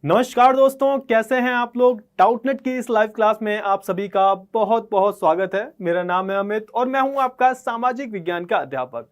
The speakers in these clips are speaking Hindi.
नमस्कार दोस्तों, कैसे हैं आप लोग। डाउटनेट की इस लाइव क्लास में आप सभी का बहुत बहुत स्वागत है। मेरा नाम है अमित और मैं हूं आपका सामाजिक विज्ञान का अध्यापक।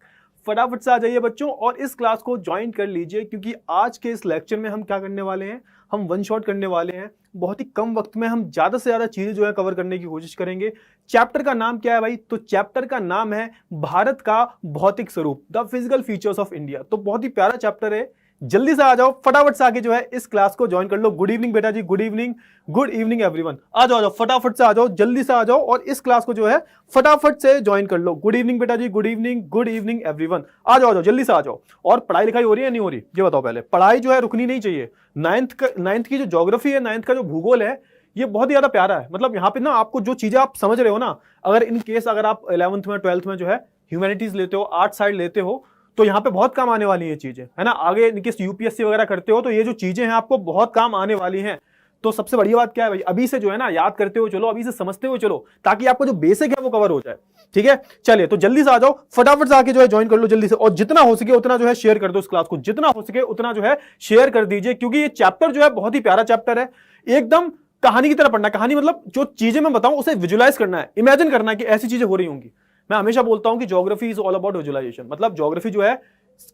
फटाफट से आ जाइए बच्चों और इस क्लास को ज्वाइन कर लीजिए, क्योंकि आज के इस लेक्चर में हम क्या करने वाले हैं, हम वन शॉट करने वाले हैं। बहुत ही कम वक्त में हम ज्यादा से ज्यादा चीजें जो है कवर करने की कोशिश करेंगे। चैप्टर का नाम क्या है भाई? तो चैप्टर का नाम है भारत का भौतिक स्वरूप, the physical features of India. तो बहुत ही प्यारा चैप्टर है। जल्दी से आ जाओ, फटाफट से आके जो है इस क्लास को ज्वाइन कर लो। गुड इवनिंग बेटा जी, गुड इवनिंग एवरीवन। आ जाओ फटाफट से आ जाओ, जल्दी से आ जाओ और इस क्लास को जो है फटाफट से ज्वाइन कर लो। गुड इवनिंग बेटा जी, गुड इवनिंग एवरीवन। आ जाओ जल्दी से आ जाओ। और पढ़ाई लिखाई हो रही है नहीं हो रही, ये बताओ पहले। पढ़ाई जो है रुकनी नहीं चाहिए। नाइन्थ की जो ज्योग्राफी है, नाइन्थ का जो भूगोल है, ये बहुत ही ज्यादा प्यारा है। मतलब यहाँ पे ना आपको जो चीजें आप समझ रहे हो ना, अगर इन केस अगर आप 11th में 12th में जो है ह्यूमैनिटीज लेते हो, आर्ट साइड लेते हो, तो यहाँ पे बहुत काम आने वाली है चीजें, है ना। आगे इनकेस यूपीएससी वगैरह करते हो तो ये जो चीजें हैं आपको बहुत काम आने वाली हैं। तो सबसे बढ़िया बात क्या है भाई, अभी से जो है ना याद करते हुए चलो, अभी से समझते हुए चलो, ताकि आपको जो बेसिक है वो कवर हो जाए। ठीक है, चलिए तो जल्दी से आ जाओ, फटाफट से आके जो है ज्वाइन कर लो जल्दी से। और जितना हो सके उतना जो है शेयर कर दो इस क्लास को, जितना हो सके उतना जो है शेयर कर दीजिए, क्योंकि ये चैप्टर जो है बहुत ही प्यारा चैप्टर है। एकदम कहानी की तरह पढ़ना। कहानी मतलब जो चीजें मैं बताऊं उसे विजुलाइज करना है, इमेजिन करना है कि ऐसी चीजें हो रही होंगी। मैं हमेशा बोलता हूं कि geography is all about visualisation. मतलब ज्योग्राफी जो है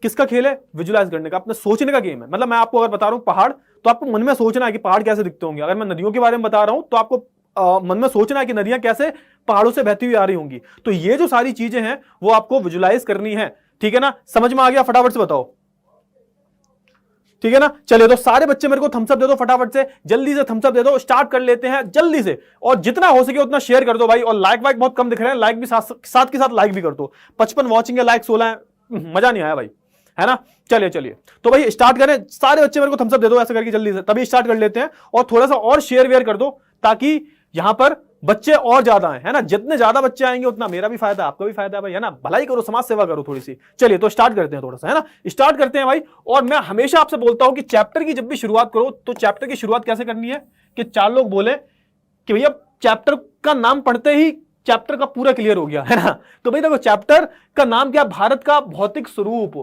किसका खेल है? विजुलाइज करने का, अपने सोचने का गेम है। मतलब मैं आपको अगर बता रहा हूं पहाड़, तो आपको मन में सोचना है कि पहाड़ कैसे दिखते होंगे। अगर मैं नदियों के बारे में बता रहा हूं तो आपको मन में सोचना है कि नदियां कैसे पहाड़ों से बहती हुई आ रही होंगी। तो ये जो सारी चीजें हैं वो आपको विजुलाइज करनी है। ठीक है ना, समझ में आ गया? फटाफट से बताओ। ठीक है ना, चलिए तो सारे बच्चे मेरे को थम्स अप दे दो फटाफट से, जल्दी से थम्स अप दे दो। स्टार्ट कर लेते हैं जल्दी से, और जितना हो सके उतना शेयर कर दो भाई। और लाइक वाइक बहुत कम दिख रहे हैं, लाइक भी साथ के साथ लाइक भी कर दो। 55 वॉचिंग है, लाइक 16 है, मजा नहीं आया भाई, है ना। चलिए चलिए तो भाई स्टार्ट करें। सारे बच्चे मेरे को थम्स अप दे दो ऐसे करके जल्दी से, तभी स्टार्ट कर लेते हैं। और थोड़ा सा और शेयर वेयर कर दो, ताकि यहां पर बच्चे और ज्यादा हैं, है ना। जितने ज्यादा बच्चे आएंगे उतना मेरा भी फायदा, आपका भी फायदा है भाई, है ना। भलाई करो, समाज सेवा करो थोड़ी सी। चलिए तो स्टार्ट करते हैं थोड़ा सा, है ना। स्टार्ट करते हैं भाई। और मैं हमेशा आपसे बोलता हूं कि चैप्टर की जब भी शुरुआत करो तो चैप्टर की शुरुआत कैसे करनी है कि चार लोग बोले कि भैया चैप्टर का नाम पढ़ते ही चैप्टर का पूरा क्लियर हो गया, है ना। तो भाई देखो, चैप्टर का नाम क्या? भारत का भौतिक स्वरूप।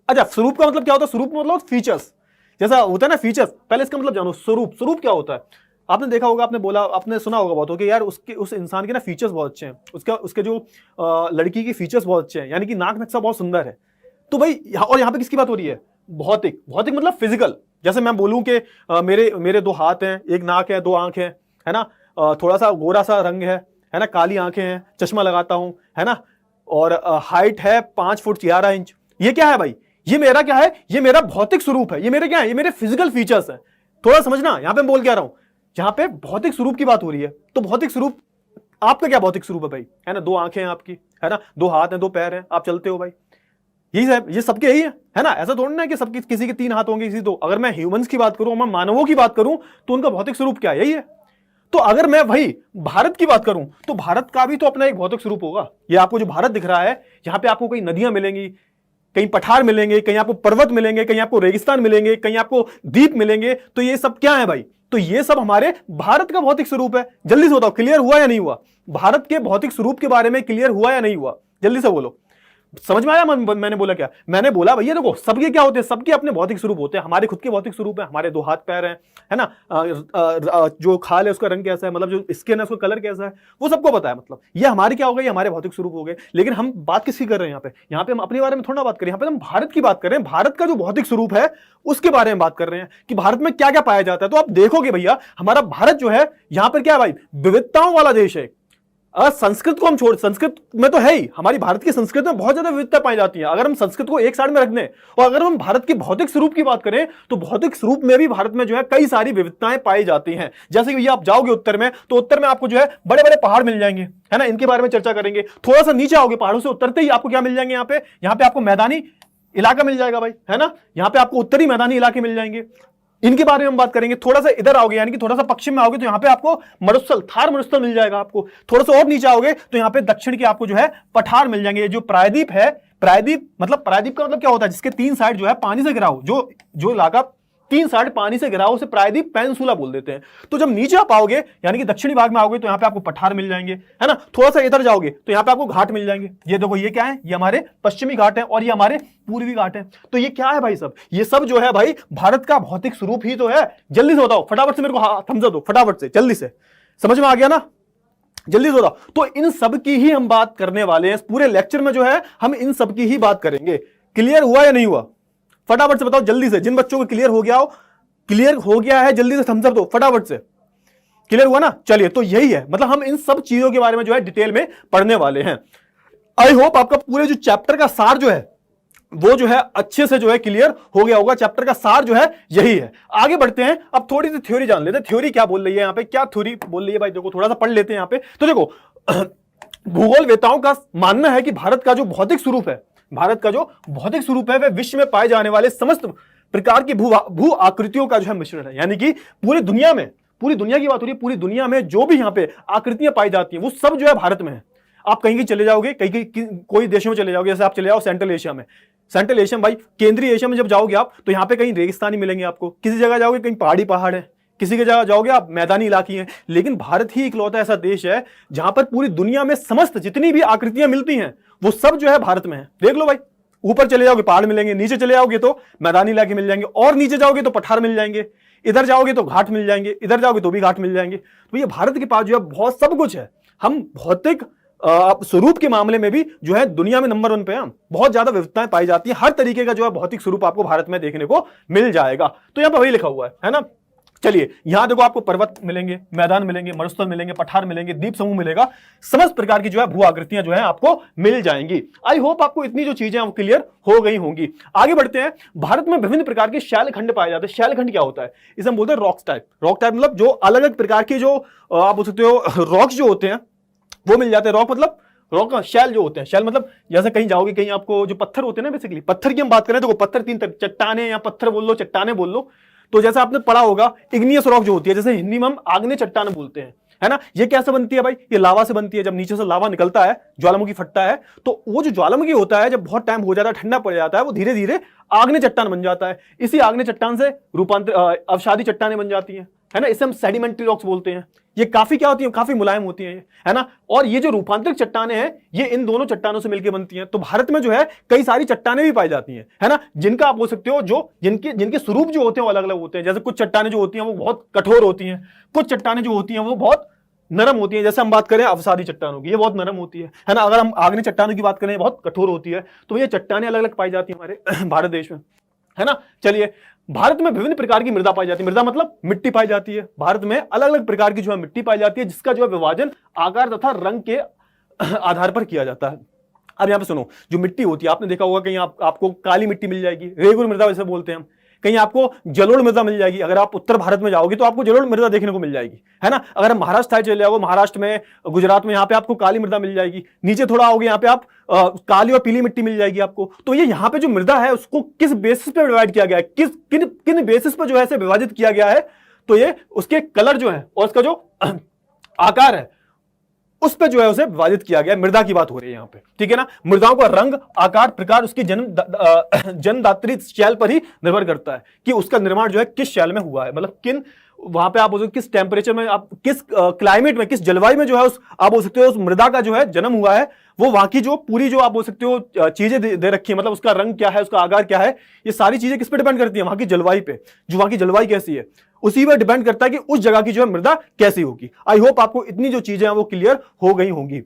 अच्छा, स्वरूप का मतलब क्या होता है? स्वरूप मतलब फीचर्स, जैसा होता है ना फीचर्स। पहले इसका मतलब जानो, स्वरूप। स्वरूप क्या होता है? आपने देखा होगा, आपने बोला, आपने सुना होगा बहुत हो कि यार उसके उस इंसान के ना फीचर्स बहुत अच्छे हैं, उसके जो लड़की के फीचर्स बहुत अच्छे हैं, यानी कि नाक नक्शा बहुत सुंदर है। तो भाई और यहाँ पे किसकी बात हो रही है? भौतिक। भौतिक मतलब फिजिकल। जैसे मैं बोलूं कि मेरे दो हाथ हैं, एक नाक है, दो आंख है ना, थोड़ा सा गोरा सा रंग है ना, काली आंखें हैं, चश्मा लगाता हूं, है ना, और हाइट है 5 फुट 11 इंच। ये क्या है भाई? ये मेरा क्या है? ये मेरा भौतिक स्वरूप है। ये मेरे क्या है? ये मेरे फिजिकल फीचर्स है। थोड़ा समझना, यहां पे मैं बोल क्या रहा हूं, यहां पे भौतिक स्वरूप की बात हो रही है। तो भौतिक स्वरूप, आपका क्या भौतिक स्वरूप है भाई? है ना, दो आंखें हैं आपकी, है ना, दो हाथ हैं, दो पैर हैं, आप चलते हो भाई, यही है, ये सबके यही है ना। ऐसा थोड़ा ना कि सबके, किसी के 3 हाथ होंगे, किसी दो। अगर मैं ह्यूमंस की बात करूं, मैं मानवों की बात करूं, तो उनका भौतिक स्वरूप क्या है? यही है। तो अगर मैं भाई भारत की बात करूं तो भारत का भी तो अपना एक भौतिक स्वरूप होगा। ये आपको जो भारत दिख रहा है, यहां पे आपको कई नदियां मिलेंगी, कहीं पठार मिलेंगे, कहीं आपको पर्वत मिलेंगे, कहीं आपको रेगिस्तान मिलेंगे, कहीं आपको द्वीप मिलेंगे। तो ये सब क्या है भाई? तो ये सब हमारे भारत का भौतिक स्वरूप है। जल्दी से बताओ, क्लियर हुआ या नहीं हुआ? भारत के भौतिक स्वरूप के बारे में क्लियर हुआ या नहीं हुआ? जल्दी से बोलो। समझ में आया मैंने बोला क्या? मैंने बोला भैया देखो, सबके क्या होते हैं? सबके अपने भौतिक स्वरूप होते हैं। हमारे खुद के भौतिक स्वरूप है, हमारे 2 हाथ पैर हैं, है ना, जो खाल है उसका रंग कैसा है, मतलब जो स्किन है उसका कलर कैसा है, वो सबको पता है। मतलब ये हमारे क्या हो गए? ये हमारे भौतिक स्वरूप हो गए। लेकिन हम बात किसकी कर रहे हैं यहाँ पे हम अपने बारे में थोड़ा बात करें, यहाँ पे हम भारत की बात कर रहे हैं। भारत का जो भौतिक स्वरूप है उसके बारे में बात कर रहे हैं कि भारत में क्या क्या पाया जाता है। तो आप देखोगे भैया, हमारा भारत जो है यहाँ पर क्या है भाई? विविधताओं वाला देश है। संस्कृत को हम छोड़, संस्कृत में तो है ही, हमारी भारत की संस्कृत में बहुत ज्यादा विविधता पाई जाती है। अगर हम संस्कृत को एक साइड में रख दें और अगर हम भारत के भौतिक स्वरूप की बात करें, तो भौतिक स्वरूप में भी भारत में जो है कई सारी विविधताएं पाई जाती हैं। जैसे कि आप जाओगे उत्तर में, तो उत्तर में आपको जो है बड़े बड़े पहाड़ मिल जाएंगे, है ना, इनके बारे में चर्चा करेंगे। थोड़ा सा नीचे आओगे, पहाड़ों से उतरते ही आपको क्या मिल जाएंगे? यहाँ पे आपको मैदानी इलाका मिल जाएगा भाई, है ना। यहाँ पे आपको उत्तरी मैदानी इलाके मिल जाएंगे, इनके बारे में हम बात करेंगे। थोड़ा सा इधर आओगे, यानी कि थोड़ा सा पश्चिम में आओगे, तो यहाँ पे आपको मरुस्थल, थार मरुस्थल मिल जाएगा आपको। थोड़ा सा और नीचे आओगे तो यहाँ पे दक्षिण के आपको जो है पठार मिल जाएंगे। जो प्रायद्वीप है, प्रायद्वीप का मतलब क्या होता है? जिसके 3 साइड जो है पानी से घिरा हो, जो इलाका 3 साइड पानी से घिरा उसे प्रायद्वीप पेनिनसुला बोल देते हैं। तो जब नीचे आप आओगे यानी कि दक्षिणी भाग में आओगे तो यहाँ पे आपको पठार मिल जाएंगे, है ना। थोड़ा सा इधर जाओगे तो यहाँ पे आपको घाट मिल जाएंगे। ये देखो ये क्या है, ये हमारे पश्चिमी घाट है और ये हमारे पूर्वी घाट है। तो ये क्या है भाई सब, ये सब जो है भाई भारत का भौतिक स्वरूप ही तो है। जल्दी से बताओ, फटाफट से मेरे को थम्स अप दो, फटाफट से, जल्दी से, समझ में आ गया ना, जल्दी से बताओ। तो इन सब की ही हम बात करने वाले हैं, पूरे लेक्चर में जो है हम इन सब की ही बात करेंगे। क्लियर हुआ या नहीं हुआ, फटाफट से बताओ जल्दी से। जिन बच्चों को क्लियर हो गया हो, क्लियर हो गया है, जल्दी से थम्स अप दो फटाफट से। क्लियर हुआ ना, चलिए। तो यही है, मतलब हम इन सब चीजों के बारे में जो है डिटेल में पढ़ने वाले हैं। आई होप आपका पूरे जो चैप्टर का सार जो है वो जो है अच्छे से जो है क्लियर हो गया होगा। चैप्टर का सार जो है यही है। आगे बढ़ते हैं, अब थोड़ी सी थ्योरी जान लेते हैं। थ्योरी क्या बोल रही है यहाँ पे, क्या थ्योरी बोल रही है भाई, देखो थोड़ा सा पढ़ लेते हैं यहाँ पे। तो देखो भूगोलवेताओं का मानना है कि भारत का जो भौतिक स्वरूप है, भारत का जो भौतिक स्वरूप है वह विश्व में पाए जाने वाले समस्त प्रकार की भू आकृतियों का जो है मिश्रण है। यानी कि पूरी दुनिया में, पूरी दुनिया की बात हो रही है, पूरी दुनिया में जो भी यहाँ पे आकृतियां पाई जाती हैं वो सब जो है भारत में है। आप कहीं चले जाओगे, कहीं कोई देशों में चले जाओगे, जैसे आप चले जाओ सेंट्रल एशिया में, सेंट्रल एशिया में भाई, केंद्रीय एशिया में जब जाओगे आप तो यहाँ पे कहीं रेगिस्तानी मिलेंगे आपको, किसी जगह जाओगे कहीं पहाड़ी पहाड़ है, किसी की जगह जाओगे आप मैदानी इलाके हैं। लेकिन भारत ही इकलौता ऐसा देश है जहां पर पूरी दुनिया में समस्त जितनी भी आकृतियां मिलती हैं वो सब जो है भारत में है। देख लो भाई, ऊपर चले जाओगे पहाड़ मिलेंगे, नीचे चले जाओगे तो मैदानी इलाके मिल जाएंगे, और नीचे जाओगे तो पठार मिल जाएंगे, इधर जाओगे तो घाट मिल जाएंगे, इधर जाओगे तो भी घाट मिल जाएंगे। तो ये भारत के पास जो है बहुत सब कुछ है। हम भौतिक स्वरूप के मामले में भी जो है दुनिया में नंबर 1 पे हम, बहुत ज्यादा विविधताएं पाई जाती है। हर तरीके का जो है भौतिक स्वरूप आपको भारत में देखने को मिल जाएगा। तो यहाँ पर वही लिखा हुआ है ना। चलिए यहां देखो आपको पर्वत मिलेंगे, मैदान मिलेंगे, मरुस्थल मिलेंगे, पठार मिलेंगे, द्वीप समूह मिलेगा, समस्त प्रकार की जो है भू आकृतियां जो है आपको मिल जाएंगी। आई होप आपको इतनी जो चीजें वो क्लियर हो गई होंगी। आगे बढ़ते हैं। भारत में विभिन्न प्रकार के शैलखंड पाए जाते हैं। शैलखंड क्या होता है, इसे हम बोलते हैं रॉक्स टाइप। रॉक टाइप मतलब जो अलग अलग प्रकार के जो आप बोल सकते हो रॉक्स जो होते हैं वो मिल जाते हैं। रॉक मतलब रॉक, शैल जो होते हैं, शैल मतलब जैसे कहीं जाओगे, कहीं आपको जो पत्थर होते हैं ना, बेसिकली पत्थर की हम बात करें तो पत्थर 3 चट्टाने या पत्थर बोल लो, चट्टाने बोल लो। तो जैसे आपने पढ़ा होगा इग्नियस रॉक जो होती है, जैसे हिंदी में हम आग्नेय चट्टान बोलते हैं, है ना। ये कैसे बनती है भाई, ये लावा से बनती है। जब नीचे से लावा निकलता है, ज्वालामुखी फटता है, तो वो जो ज्वालामुखी होता है जब बहुत टाइम हो जाता है, ठंडा पड़ जाता है, वो धीरे धीरे आग्नेय चट्टान बन जाता है। इसी आग्नेय चट्टान से रूपांतर अवसादी चट्टानें बन जाती हैं, है ना। इसे हम सेडिमेंट्री रॉक्स बोलते हैं। ये काफी क्या होती है, काफी मुलायम होती हैं, है ना। और ये जो रूपांतरित चट्टानें हैं ये इन दोनों चट्टानों से मिलकर बनती हैं। तो भारत में जो है कई सारी चट्टानें भी पाई जाती हैं, है ना, जिनका आप बोल सकते हो जो जिनके स्वरूप जो होते हैं वो अलग अलग होते हैं। जैसे कुछ चट्टानें जो होती हैं वो बहुत कठोर होती हैं, कुछ चट्टानें जो होती हैं वो बहुत नरम होती है। जैसे हम बात करें अवसादी चट्टानों की, ये बहुत नरम होती है ना। अगर हम आग्नेय चट्टानों की बात करें बहुत कठोर होती है। तो ये चट्टानें अलग अलग पाई जाती है हमारे भारत देश में, है ना। चलिए, भारत में विभिन्न प्रकार की मृदा पाई जाती है। मृदा मतलब मिट्टी पाई जाती है। भारत में अलग अलग प्रकार की जो है मिट्टी पाई जाती है, जिसका जो है विभाजन आकार तथा रंग के आधार पर किया जाता है। अब यहां पे सुनो, जो मिट्टी होती है आपने देखा होगा कहीं आपको काली मिट्टी मिल जाएगी, रेगुर मृदा वैसे बोलते हैं हम। कहीं आपको जलोढ़ मृदा मिल जाएगी। अगर आप उत्तर भारत में जाओगे तो आपको जलोढ़ मृदा देखने को मिल जाएगी, है ना। अगर हम महाराष्ट्र साइड चले जाओगे, महाराष्ट्र में, गुजरात में, यहाँ पे आपको काली मृदा मिल जाएगी। नीचे थोड़ा आओगे यहाँ पे आप काली और पीली मिट्टी मिल जाएगी आपको। तो ये यहाँ पे जो मृदा है उसको किस बेसिस पे डिवाइड किया गया है, किन बेसिस पे जो है विभाजित किया गया है, तो ये उसके कलर जो है और उसका जो आकार है उस पे जो है उसे विभाजित किया गया। मृदा की बात हो रही है यहाँ पे, ठीक है ना। मृदाओं का रंग, आकार, प्रकार उसकी जन्मदात्री शैल पर ही निर्भर करता है कि उसका निर्माण जो है किस शैल में हुआ है, मतलब किन वहां पे आप बोल सकते हो किस टेम्परेचर में, आप किस क्लाइमेट में, किस जलवायु में जो है उस आप बोल सकते हो उस मृदा का जो है जन्म हुआ है। वो वहां की जो पूरी जो आप बोल सकते हो चीजें दे रखी है, मतलब उसका रंग क्या है, उसका आकार क्या है, ये सारी चीजें किस पे डिपेंड करती है, वहां की जलवायु पे। जो वहां की जलवायु कैसी है उसी पर डिपेंड करता है कि उस जगह की जो है मृदा कैसी होगी। आई होप आपको इतनी जो चीजें हैं वो क्लियर हो गई होंगी,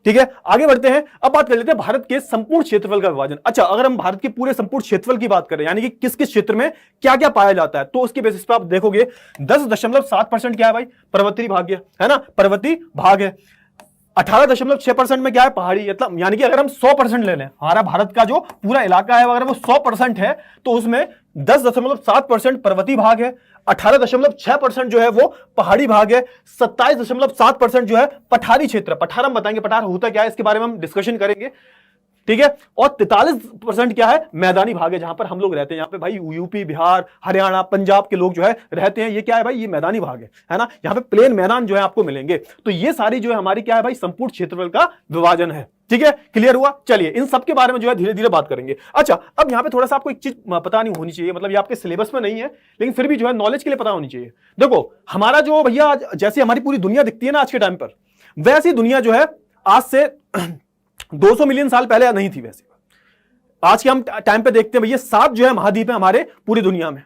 ठीक है। आगे बढ़ते हैं। अब बात कर लेते हैं भारत के संपूर्ण क्षेत्रफल का विभाजन। अच्छा, अगर हम भारत के पूरे संपूर्ण क्षेत्रफल की बात करें, यानी कि किस किस क्षेत्र में क्या क्या पाया जाता है, तो उसके बेसिस पे आप देखोगे 10.7% क्या है भाई, पर्वतीय भाग है ना, पर्वतीय भाग है। 18.6% में क्या है, पहाड़ी। मतलब यानी कि अगर हम 100% ले लें, हमारा भारत का जो पूरा इलाका है अगर वो 100% है तो उसमें 10.7% पर्वतीय भाग है, 18.6% जो है वो पहाड़ी भाग है, 27.7% जो है पठारी क्षेत्र। पठार हम बताएंगे, पठार होता क्या है इसके बारे में हम डिस्कशन करेंगे। ठीक है। और 43% क्या है, मैदानी भाग है, जहां पर हम लोग रहते हैं। यहाँ पे भाई यूपी, बिहार, हरियाणा, पंजाब के लोग जो है रहते हैं। ये क्या है भाई, ये मैदानी भाग है ना। यहाँ पे प्लेन मैदान जो है आपको मिलेंगे। तो ये सारी जो है हमारी क्या है भाई, संपूर्ण क्षेत्रफल का विभाजन है। ठीक है, क्लियर हुआ। चलिए इन सब के बारे में जो है धीरे धीरे बात करेंगे। अच्छा, अब यहाँ पे थोड़ा सा आपको एक चीज पता नहीं होनी चाहिए, मतलब ये आपके सिलेबस में नहीं है, लेकिन फिर भी जो है नॉलेज के लिए पता होनी चाहिए। देखो हमारा जो भैया, जैसे हमारी पूरी दुनिया दिखती है ना आज के टाइम पर, वैसी दुनिया जो है आज से 200 मिलियन साल पहले नहीं थी। वैसे आज के हम टाइम पे देखते हैं भैया 7 जो है महाद्वीप है हमारे पूरी दुनिया में,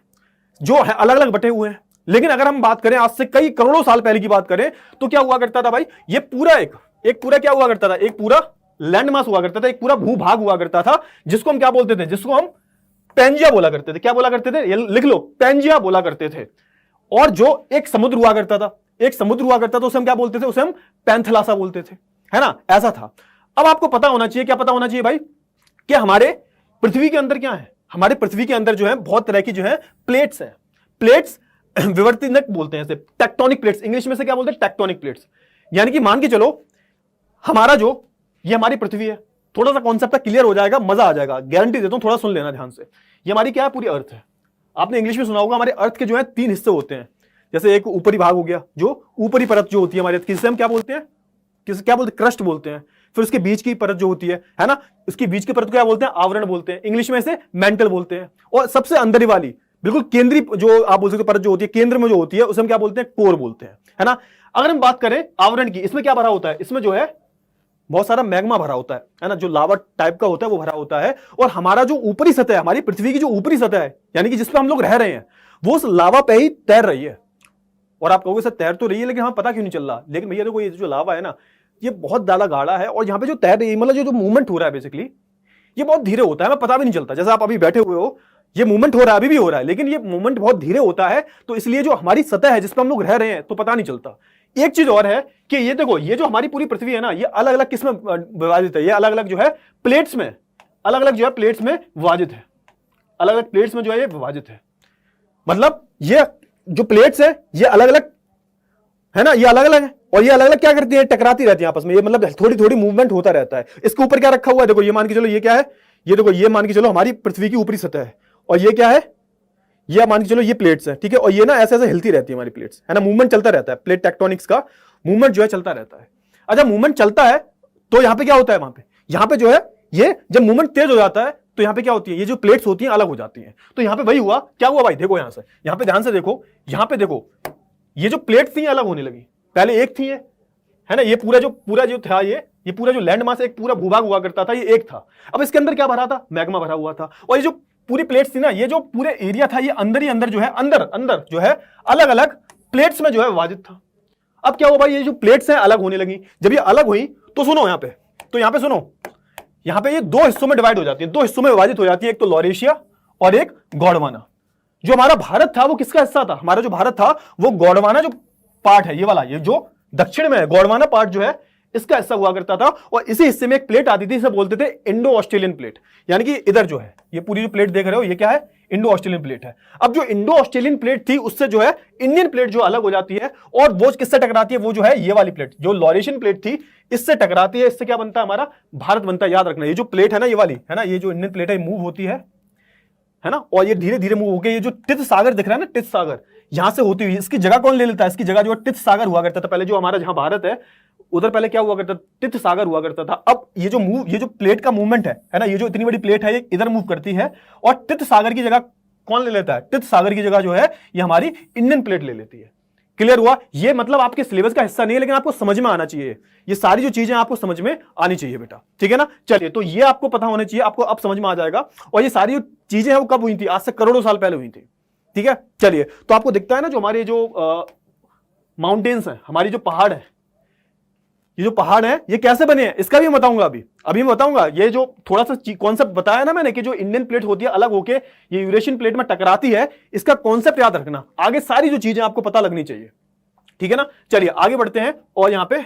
जो है अलग अलग बटे हुए हैं। लेकिन अगर हम बात करें आज से कई करोड़ों साल पहले की बात करें, तो क्या हुआ करता था भाई, ये पूरा एक पूरा क्या हुआ करता था, एक पूरा लैंड मास हुआ करता था, एक पूरा भूभाग हुआ करता था, जिसको हम क्या बोलते थे, जिसको हम पैंजिया बोला करते थे। क्या बोला करते थे, ये लिख लो, पैंजिया बोला करते थे। और जो एक समुद्र हुआ करता था, एक समुद्र हुआ करता था, उसे हम क्या बोलते थे, उसे हम पैंथलासा बोलते थे, है ना, ऐसा था। अब आपको पता होना चाहिए, क्या पता होना चाहिए भाई, कि हमारे पृथ्वी के अंदर क्या है, हमारे पृथ्वी के अंदर जो है बहुत तरह की जो है प्लेट्स है। प्लेट्स विवर्तनिक बोलते हैं, टेक्टोनिक प्लेट्स, इंग्लिश में से क्या बोलते हैं, टेक्टोनिक प्लेट्स। यानी कि मान के चलो हमारा जो ये हमारी पृथ्वी है, थोड़ा सा कॉन्सेप्ट क्लियर हो जाएगा, मजा आ जाएगा, गारंटी देता हूं, थोड़ा सुन लेना ध्यान से। ये हमारी क्या है, पूरी अर्थ है। आपने इंग्लिश में सुना होगा, हमारे अर्थ के जो है 3 हिस्से होते हैं। जैसे एक ऊपरी भाग हो गया, जो ऊपरी परत जो होती है हमारे अर्थ की, जिसे हम क्या बोलते हैं, क्या बोलते हैं, क्रस्ट बोलते हैं। फिर उसके बीच की परत जो होती है ना, उसकी बीच की परत को क्या बोलते हैं, आवरण बोलते हैं, इंग्लिश में इसे मेंटल बोलते हैं। और सबसे अंदर वाली बिल्कुल केंद्रीय जो आप बोल सकते हो परत जो होती है, केंद्र में जो होती है, उसे हम क्या बोलते हैं, कोर बोलते हैं, है ना। अगर हम बात करें आवरण की, इसमें क्या भरा होता है, इसमें जो है बहुत सारा मैग्मा भरा होता है ना, जो लावा टाइप का होता है वो भरा होता है। और हमारा जो ऊपरी सतह है, हमारी पृथ्वी की जो ऊपरी सतह है, यानी कि जिसपे हम लोग रह रहे हैं, वो उस लावा पे ही तैर रही है। और आप कहोगे सर तैर तो रही है, लेकिन हमें पता क्यों नहीं चल रहा। लेकिन भैया देखो, ये जो लावा है ना, ये बहुत ज्यादा गाढ़ा है, और यहाँ पे जो तैर रही है, मतलब जो मूवमेंट हो रहा है बेसिकली, ये बहुत धीरे होता है, हमें पता भी नहीं चलता। जैसे आप अभी बैठे हुए हो, ये मूवमेंट हो रहा है, अभी भी हो रहा है, लेकिन ये मूवमेंट बहुत धीरे होता है। तो इसलिए जो हमारी सतह है, जिसपे हम लोग रह रहे हैं, तो पता नहीं चलता। एक चीज और है कि ये देखो, ये जो हमारी पूरी पृथ्वी है ना, ये अलग अलग किस में विभाजित है, ये अलग अलग जो है प्लेट्स में, अलग अलग जो है प्लेट्स में विभाजित है, अलग अलग प्लेट्स में जो है ये विभाजित है। मतलब ये जो प्लेट्स है, ये अलग अलग है ना, ये अलग अलग है, और ये अलग अलग क्या करती है, टकराती रहती है आपस में। ये मतलब थोड़ी थोड़ी मूवमेंट होता रहता है। इसके ऊपर क्या रखा हुआ है, देखो ये मान के चलो, ये क्या है, ये देखो, ये मान के चलो हमारी पृथ्वी की ऊपरी सतह है, और ये क्या है, ये मान के चलो ये प्लेट्स है, ठीक है। और ये ना ऐसे ऐसे हिलती रहती है हमारी प्लेट्स, है ना, मूवमेंट चलता रहता है, प्लेट टेक्टोनिक्स का मूवमेंट जो है चलता रहता है। अच्छा, मूवमेंट चलता है तो यहाँ पे क्या होता है, वहां पे यहाँ पे जो है, ये जब मूवमेंट तेज हो जाता है तो यहाँ पे क्या होती है, ये जो प्लेट्स होती हैं अलग हो जाती हैं। तो यहाँ पे वही हुआ, क्या हुआ भाई, देखो यहाँ से, यहाँ पे ध्यान से देखो, यहाँ पे देखो, ये जो प्लेट्स थी अलग होने लगी। पहले एक थी ये, है ना, ये पूरा जो था, ये पूरा जो लैंड मास एक पूरा भूभाग हुआ करता था, ये एक था। अब इसके अंदर क्या भरा था, मैग्मा भरा हुआ था। और ये जो पूरी प्लेट्स थी ना, ये जो पूरे एरिया था, ये अंदर ही अंदर जो है, अंदर जो है अलग अलग प्लेट्स में जो है विभाजित था। अब क्या हुआ भाई, ये जो प्लेट्स हैं अलग होने लगी। जब ये अलग हुई तो सुनो यहाँ पे, तो यहाँ पे सुनो, यहाँ पे ये 2 हिस्सों में डिवाइड हो जाती है, 2 हिस्सों में विभाजित हो जाती है। एक तो लॉरेशिया और एक गोंडवाना। जो हमारा भारत था वो किसका हिस्सा था, हमारा जो भारत था वो गोंडवाना जो पार्ट है, ये वाला, ये जो दक्षिण में है, गोंडवाना पार्ट जो है इसका हिस्सा हुआ करता था। और इसी हिस्से में एक प्लेट आती थी, इसे बोलते थे इंडो ऑस्ट्रेलियन प्लेट। यानी कि इधर जो है, ये पूरी जो प्लेट देख रहे हो, ये क्या है, इंडो ऑस्ट्रेलियन प्लेट है। अब जो इंडो ऑस्ट्रेलियन प्लेट थी, उससे जो है इंडियन प्लेट जो अलग हो जाती है, और वो किससे टकराती है, वो जो है ये वाली प्लेट, जो लॉरेशियन प्लेट थी, इससे टकराती है। इससे क्या बनता है, हमारा भारत बनता है। याद रखना, ये जो प्लेट है ना, ये वाली है ना, ये जो इंडियन प्लेट है, मूव होती है ना, और ये धीरे धीरे मूव होकर ये जो टिथ सागर दिख रहा है ना, टिथ सागर, यहां से होती हुई, इसकी जगह कौन ले लेता है, इसकी जगह जो टिथ सागर हुआ करता था पहले, जो हमारा जहां भारत है उधर पहले क्या हुआ करता था, टिथ सागर हुआ करता था। अब ये जो प्लेट का मूवमेंट है ना, ये जो इतनी बड़ी प्लेट है, ये इधर मूव करती है, और टिथ सागर की जगह कौन ले लेता है, टिथ सागर की जगह जो है ये हमारी इंडियन प्लेट ले लेती है। क्लियर हुआ। ये मतलब आपके सिलेबस का हिस्सा नहीं है, लेकिन आपको समझ में आना चाहिए, ये सारी जो चीजें आपको समझ में आनी चाहिए बेटा, ठीक है ना। चलिए, तो ये आपको पता होना चाहिए, आपको अब समझ में आ जाएगा। और ये सारी जो चीजें हैं वो कब हुई थी, आज से करोड़ों साल पहले हुई थी, ठीक है। चलिए, तो आपको दिखता है ना, जो हमारे जो माउंटेन्स हैं, हमारी जो पहाड़ है, ये जो पहाड़ है ये कैसे बने हैं, इसका भी बताऊंगा अभी मैं बताऊंगा। ये जो थोड़ा सा कॉन्सेप्ट बताया ना मैंने, कि जो इंडियन प्लेट होती है अलग होके ये यूरेशियन प्लेट में टकराती है, इसका कॉन्सेप्ट याद रखना। आगे सारी जो चीजें आपको पता लगनी चाहिए, ठीक है ना। चलिए आगे बढ़ते हैं, और यहां पे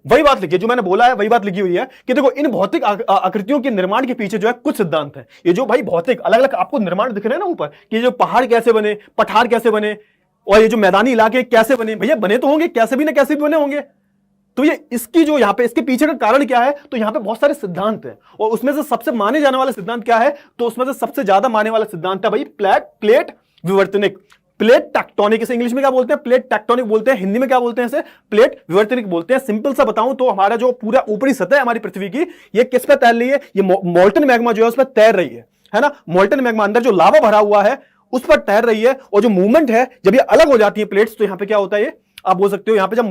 वही बात लिखी, जो मैंने बोला है वही बात लिखी हुई है कि देखो, इन भौतिक आकृतियों के निर्माण के पीछे जो है कुछ सिद्धांत है। ये जो भाई भौतिक अलग अलग आपको निर्माण दिख रहे हैं ना ऊपर, कि जो पहाड़ कैसे बने, पठार कैसे बने, और ये जो मैदानी इलाके कैसे बने, भैया बने तो होंगे, कैसे भी ना कैसे भी बने होंगे, तो ये इसकी जो यहाँ पे इसके पीछे का कारण क्या है, तो यहाँ पे बहुत सारे सिद्धांत हैं और उसमें से सबसे माने जाने वाला सिद्धांत क्या है, तो उसमें से सबसे ज्यादा माने वाला सिद्धांत है भाई प्लेट विवर्तनिक, प्लेट टेक्टोनिक। इसे इंग्लिश में क्या बोलते हैं, प्लेट टेक्टोनिक बोलते हैं, हिंदी में क्या बोलते हैं, इसे प्लेट विवर्तनिक बोलते हैं। सिंपल सा बताऊं तो हमारा जो पूरा ऊपरी सतह है हमारी पृथ्वी की, ये किस पे तैर रही है, ये मोल्टन मैग्मा जो है उस पर तैर रही है ना। मोल्टन मैग्मा अंदर जो लावा भरा हुआ है उस पर तैर रही है, और जो मूवमेंट है जब ये अलग हो जाती है प्लेट्स, तो यहां पे क्या होता है, ये आप बोल सकते हो यहां पे जब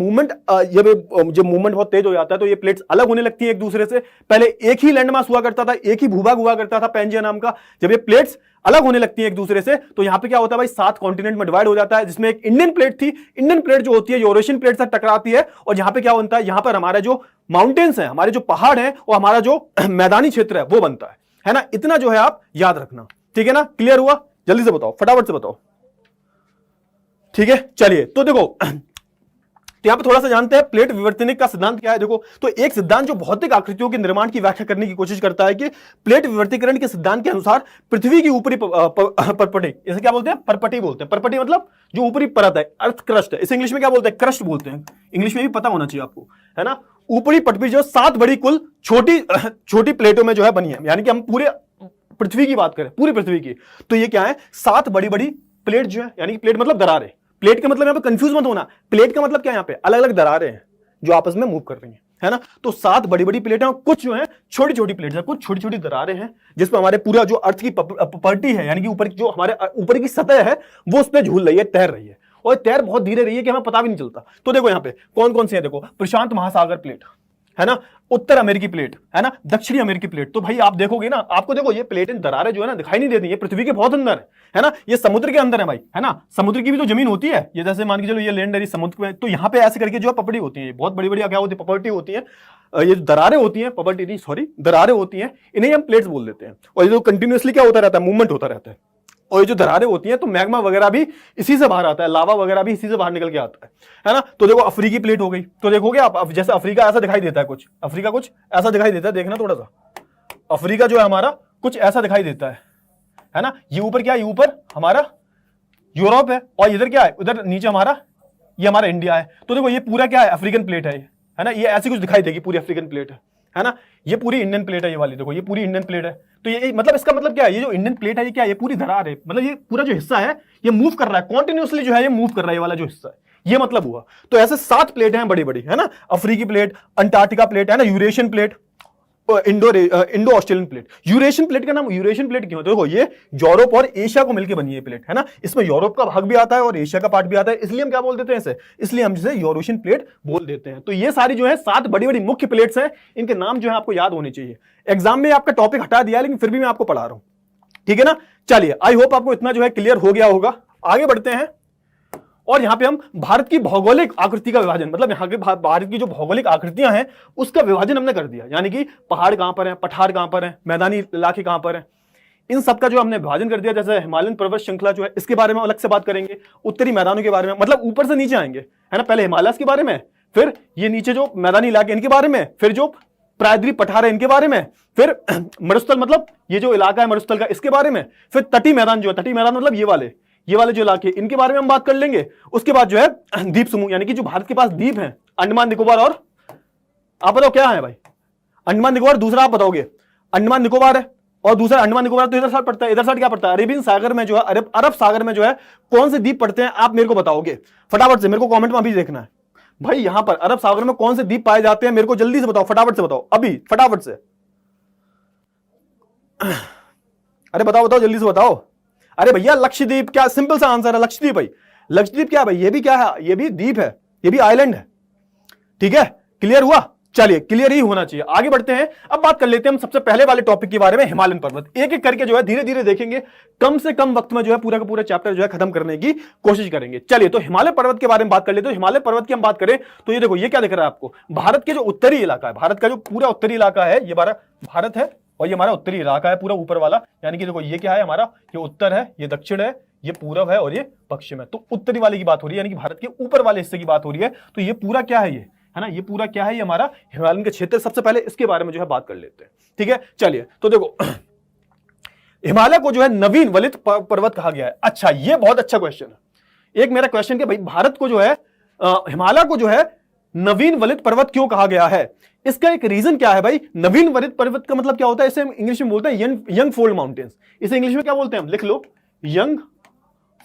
मूवमेंट बहुत तेज हो जाता है तो ये प्लेट्स अलग होने लगती हैं एक दूसरे से। पहले एक ही लैंडमास हुआ करता था, एक ही भूभाग हुआ करता था पैंजिया नाम का। जब ये प्लेट्स अलग होने लगती हैं एक दूसरे से तो यहां पे क्या होता है भाई, 7 कॉन्टिनेंट में डिवाइड हो जाता है, जिसमें एक इंडियन प्लेट थी। इंडियन प्लेट जो होती है यूरेशियन प्लेट से टकराती है, और यहां पे क्या बनता है, यहां पर हमारा जो माउंटेन्स है, हमारे जो पहाड़ है, और हमारा जो मैदानी क्षेत्र है वो बनता है ना। इतना जो है आप याद रखना, ठीक है ना। क्लियर हुआ, जल्दी से बताओ, फटाफट से बताओ, ठीक है। चलिए तो देखो, तो यहां पे थोड़ा सा जानते हैं प्लेट विवर्तनिक का सिद्धांत क्या है। देखो, तो एक सिद्धांत जो भौतिक आकृतियों के निर्माण की व्याख्या करने की कोशिश करता है कि प्लेट विवर्तीकरण के सिद्धांत के अनुसार पृथ्वी की ऊपरी परपटी, इसे क्या बोलते हैं, परपटी बोलते हैं। परपटी मतलब जो ऊपरी परत है, अर्थ क्रस्ट है, इसे इंग्लिश में क्या बोलते हैं, क्रस्ट बोलते हैं। इंग्लिश में भी पता होना चाहिए आपको, है ना। ऊपरी पटवी जो 7 बड़ी कुल छोटी प्लेटों में जो है बनी है, यानी कि हम पूरे पृथ्वी की बात करें, पूरी पृथ्वी की, तो ये क्या है, 7 बड़ी बड़ी प्लेट जो है, यानी कि प्लेट मतलब दरारें। प्लेट का मतलब यहां पे कंफ्यूज मत होना, प्लेट का मतलब क्या है, यहां पे अलग अलग दरारें हैं जो आपस में मूव कर रही हैं, है ना। तो 7 बड़ी बड़ी प्लेटें और कुछ जो है छोटी छोटी प्लेट्स हैं, कुछ छोटी छोटी दरारें हैं, जिसमें हमारे पूरा जो अर्थ की प्रॉपर्टी है, यानी कि ऊपर जो हमारे ऊपर की सतह है वो उस पर झूल रही है, तैर रही है, और तैर बहुत धीरे रही है कि हमें पता भी नहीं चलता। तो देखो यहाँ पे कौन कौन से हैं, देखो प्रशांत महासागर प्लेट, है ना, उत्तर अमेरिकी प्लेट, है ना, दक्षिणी अमेरिकी प्लेट। तो भाई आप देखोगे ना, आपको देखो ये प्लेटें दरारें जो है ना दिखाई नहीं देती, ये पृथ्वी के बहुत अंदर है ना, ये समुद्र के अंदर है भाई, है ना। समुद्र की भी तो जमीन होती है, ये जैसे मान के चलो ये लैंड है समुद्र में, तो यहाँ पे ऐसे करके जो है पपड़ी होती है, बहुत बड़ी बड़ी क्या होती है, प्रॉपर्टी होती है, ये जो दरारें होती हैं, प्रॉपर्टी नहीं सॉरी, दरारें होती हैं, इन्हें हम प्लेट्स बोल देते हैं। और ये जो कंटिन्यूअसली क्या होता रहता है, मूवमेंट होता रहता है, और ये जो दरारें होती हैं तो मैग्मा वगैरह भी इसी से बाहर आता है, लावा वगैरह भी इसी से बाहर निकल के आता है ना। तो देखो अफ्रीकी प्लेट हो गई, तो देखोगे आप जैसे अफ्रीका ऐसा दिखाई देता है, कुछ अफ्रीका कुछ ऐसा दिखाई देता है, देखना थोड़ा सा, अफ्रीका जो है हमारा कुछ ऐसा दिखाई देता है ना। ये ऊपर क्या है, ये ऊपर हमारा यूरोप है, और इधर क्या है, उधर नीचे हमारा ये हमारा इंडिया है। तो देखो ये पूरा क्या है, अफ्रीकन प्लेट है ना, ये ऐसी कुछ दिखाई देगी, पूरी अफ्रीकन प्लेट है ना। ये पूरी इंडियन प्लेट है, ये वाली देखो, ये पूरी इंडियन प्लेट है। तो ये मतलब इसका मतलब क्या है, ये जो इंडियन प्लेट है ये क्या है, ये पूरी दरार है, मतलब ये पूरा जो हिस्सा है ये मूव कर रहा है कॉन्टिन्यूअसली, जो है ये मूव कर रहा है, ये वाला जो हिस्सा है, ये मतलब हुआ। तो ऐसे 7 प्लेटें हैं बड़ी बड़ी, है ना, अफ्रीकी प्लेट, अंटार्कटिका प्लेट, है ना, Eurasian plate, Indo Australian plate. Eurasian plate का नाम यूरेशियन प्लेट क्यों, देखो ये यूरोप और एशिया को मिलकर बनी है प्लेट, है ना। इसमें यूरोप का भाग भी आता है और एशिया का पार्ट भी आता है, इसलिए हम क्या बोल देते हैं इसे, इसलिए हम इसे यूरेशियन प्लेट बोल देते हैं। तो ये सारी जो है 7 बड़ी बड़ी मुख्य प्लेट्स हैं, इनके नाम जो है आपको याद होने चाहिए। एग्जाम में आपका टॉपिक हटा दिया लेकिन फिर भी मैं आपको पढ़ा रहा हूं, ठीक है ना। चलिए आई होप आपको इतना जो है क्लियर हो गया होगा। आगे बढ़ते हैं, और यहां पे हम भारत की भौगोलिक आकृति का विभाजन, मतलब यहां के भारत की जो भौगोलिक आकृतियां हैं उसका विभाजन हमने कर दिया, यानी कि पहाड़ कहां पर हैं, पठार कहां पर हैं, मैदानी इलाके कहां पर हैं, इन सब का जो हमने विभाजन कर दिया। जैसे हिमालयन पर्वत श्रृंखला जो है इसके बारे में अलग से बात करेंगे, उत्तरी मैदानों के बारे में, मतलब ऊपर से नीचे आएंगे, है ना, पहले हिमालय के बारे में, फिर ये नीचे जो मैदानी इलाके इनके बारे में, फिर जो प्रायद्वीप पठार है इनके बारे में, फिर मरुस्थल मतलब ये जो इलाका है मरुस्थल का इसके बारे में, फिर तटीय मैदान जो है, तटीय मैदान मतलब ये वाले जो इलाके इनके बारे में हम बात कर लेंगे। उसके बाद जो है द्वीप समूह, यानी कि जो भारत के पास द्वीप हैं, अंडमान निकोबार, और आप बताओ क्या है भाई, अंडमान निकोबार, दूसरा आप बताओगे अंडमान निकोबार है, और दूसरा अंडमान निकोबार तो इधर साइड पड़ता है, इधर साइड क्या पड़ता है, अरेबियन सागर में जो है, अरब सागर में जो है कौन से द्वीप पड़ते हैं, आप मेरे को बताओगे फटाफट से, मेरे को कॉमेंट में अभी देखना है भाई, यहां पर अरब सागर में कौन से द्वीप पाए जाते हैं, मेरे को जल्दी से बताओ, फटाफट से बताओ, अभी फटाफट से, अरे बताओ जल्दी से बताओ। अरे भैया लक्षद्वीप, क्या सिंपल सा आंसर है लक्षद्वीप भाई। लक्षद्वीप क्या है भाई, ये भी क्या है, ये भी द्वीप है, ये भी आइलैंड है, ठीक है। क्लियर हुआ, चलिए क्लियर ही होना चाहिए। आगे बढ़ते हैं, अब बात कर लेते हैं हम सबसे पहले वाले टॉपिक के बारे में, हिमालयन पर्वत। एक एक करके जो है धीरे धीरे देखेंगे, कम से कम वक्त में जो है पूरा का पूरा चैप्टर जो है खत्म करने की कोशिश करेंगे। चलिए तो हिमालय पर्वत के बारे में बात कर लेते हैं। हिमालय पर्वत की हम बात करें तो ये देखो, ये क्या दिख रहा है आपको, भारत के जो उत्तरी इलाका है, भारत का जो पूरा उत्तरी इलाका है, ये भारत है, और ये हमारा उत्तरी इलाका है पूरा ऊपर वाला, यानी कि देखो ये क्या है हमारा, ये उत्तर है, ये दक्षिण है, ये पूरब है, और ये पश्चिम है। तो उत्तरी वाले की बात हो रही है, यानी कि भारत के ऊपर वाले हिस्से की बात हो रही है। तो ये पूरा क्या है, ये है ना, ये पूरा क्या है, ये हमारा हिमालयन के क्षेत्र। सबसे पहले इसके बारे में जो है बात कर लेते हैं, ठीक है। चलिए तो देखो हिमालय को जो है नवीन वलित पर्वत कहा गया है। अच्छा, ये बहुत अच्छा क्वेश्चन है। एक मेरा क्वेश्चन कि भाई भारत को जो है हिमालय को जो है नवीन वलित पर्वत क्यों कहा गया है? इसका एक रीजन क्या है भाई? नवीन वलित पर्वत का मतलब क्या होता है? इसे हम इंग्लिश में बोलते हैं यंग फोल्ड माउंटेन्स। इसे इंग्लिश में क्या बोलते हैं हम? लिख लो, यंग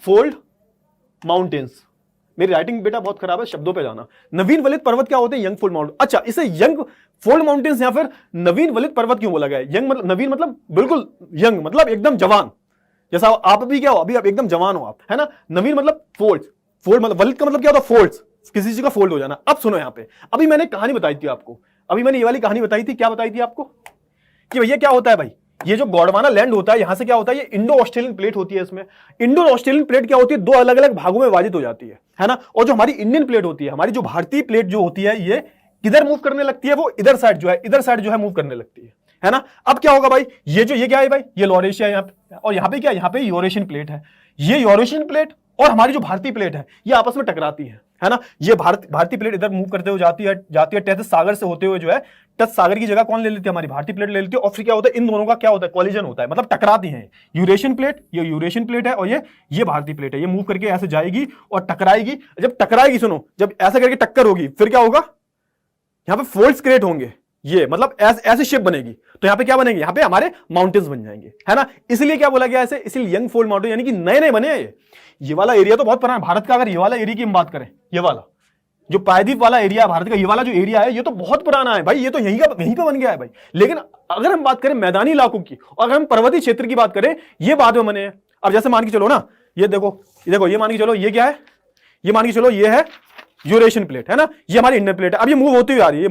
फोल्ड माउंटेन्स। मेरी राइटिंग बेटा बहुत खराब है, शब्दों पे जाना। नवीन वलित पर्वत क्या होते हैं? Young fold mountain. अच्छा, इसे यंग फोल्ड माउंटेन्स या फिर नवीन वलित पर्वत क्यों बोला गया है? यंग मतलब, नवीन मतलब बिल्कुल यंग मतलब एकदम जवान, जैसा आप अभी क्या हो, अभी आप एकदम जवान हो आप, है ना। नवीन मतलब फोल्ड, फोल्ड मतलब, वलित का मतलब क्या होता है? फोल्ड्स, किसी चीज का फोल्ड हो जाना। अब सुनो यहां पे, अभी मैंने कहानी बताई थी आपको, अभी मैंने ये वाली कहानी बताई थी। क्या बताई थी आपको? कि भैया क्या होता है भाई, ये जो गोंडवाना लैंड होता है, यहां से क्या होता है, ये इंडो ऑस्ट्रेलियन प्लेट होती है। इसमें इंडो ऑस्ट्रेलियन प्लेट क्या होती है? दो अलग अलग भागों में विभाजित हो जाती है ना। और जो हमारी इंडियन प्लेट होती है, हमारी जो भारतीय प्लेट जो होती है, ये किधर मूव करने लगती है? वो इधर साइड जो है, इधर साइड जो है मूव करने लगती है ना। अब क्या होगा भाई, ये क्या है भाई? ये लॉर एशिया है यहाँ पे, और यहाँ पे क्या है? यहाँ पे यूरेशियन प्लेट है। ये यूरेशियन प्लेट और हमारी जो भारतीय प्लेट है, ये आपस में टकराती है ना। ये भारतीय प्लेट इधर मूव करते हुए जाती है टैथिस सागर से होते हुए जो है, टच सागर की जगह कौन ले लेती है? हमारी भारतीय प्लेट ले लेती है। और फिर क्या होता है? इन दोनों का क्या होता है? कॉलिजन होता है, मतलब टकराती हैं। यूरेशियन प्लेट, ये यूरेशियन प्लेट है, और ये भारतीय प्लेट है। ये मूव करके ऐसे जाएगी और टकराएगी। जब टकराएगी, सुनो, जब ऐसे करके टक्कर होगी, फिर क्या होगा? यहां पे फोल्ड्स क्रिएट होंगे, ये मतलब ऐसे शेप बनेगी। तो यहां पे क्या बनेंगे? यहां पे हमारे माउंटेन्स बन जाएंगे, है ना। इसलिए क्या बोला गया ऐसे? इसलिए यंग फोल्ड माउंटेन, यानी कि नए नए बने हैं। ये वाला एरिया तो बहुत पुराना भारत का, अगर ये वाला एरिया की हम बात करें, ये वाला जो प्रायद्वीप वाला एरिया भारत का, ये वाला जो एरिया है, ये तो बहुत पुराना है भाई। ये तो यहीं पे बन गया है भाई। लेकिन अगर हम बात करें मैदानी इलाकों की, और अगर हम पर्वतीय क्षेत्र की बात करें, ये बाद में बने हैं। अब जैसे मान के चलो ना, ये देखो, ये मान के चलो, ये क्या है? ये मान के चलो, ये है यूरेशियन प्लेट, है ना। ये हमारी इंडियन प्लेट है। अब ये मूव होती हुई आ रही है,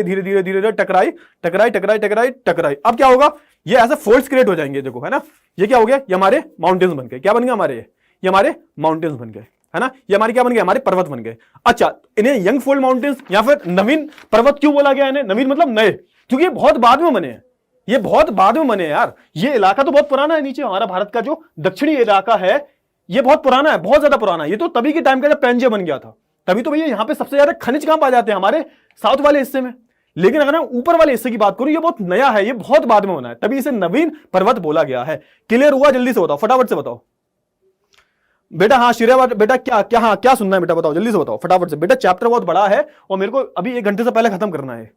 धीरे धीरे धीरे धीरे टकराई। अब क्या होगा? ये ऐसे फोल्ड्स क्रिएट हो जाएंगे, देखो, है ना। ये क्या हो गया? ये हमारे माउंटेन्स बन गए। क्या बन गए हमारे? ये हमारे माउंटेन्स बन गए, है ना। ये हमारे क्या बन गए? हमारे पर्वत बन गए। अच्छा, इन्हें यंग फोल्ड माउंटेन्स या फिर नवीन पर्वत क्यों बोला गया? इन्हें नवीन मतलब नए, क्योंकि ये बहुत बाद में बने हैं। ये बहुत बाद में बने हैं यार। ये इलाका तो बहुत पुराना है, नीचे हमारा भारत का जो दक्षिणी इलाका है, ये बहुत पुराना है, बहुत ज्यादा पुराना है। ये तो तभी के टाइम का जब पैंजिया बन गया था, तभी तो भैया यहाँ पे सबसे ज्यादा खनिज कहां पाए जाते हैं? हमारे साउथ वाले हिस्से में। लेकिन अगर मैं ऊपर वाले हिस्से की बात करूं, ये बहुत नया है, ये बहुत बाद में बना है, तभी इसे नवीन पर्वत बोला गया है। क्लियर हुआ? जल्दी से बताओ, फटाफट से बताओ बेटा। हाँ श्रेया बेटा, क्या सुनना है बेटा? बताओ, जल्दी से बताओ, फटाफट से बेटा। चैप्टर बहुत बड़ा है और मेरे को अभी 1 घंटे से पहले खत्म करना है।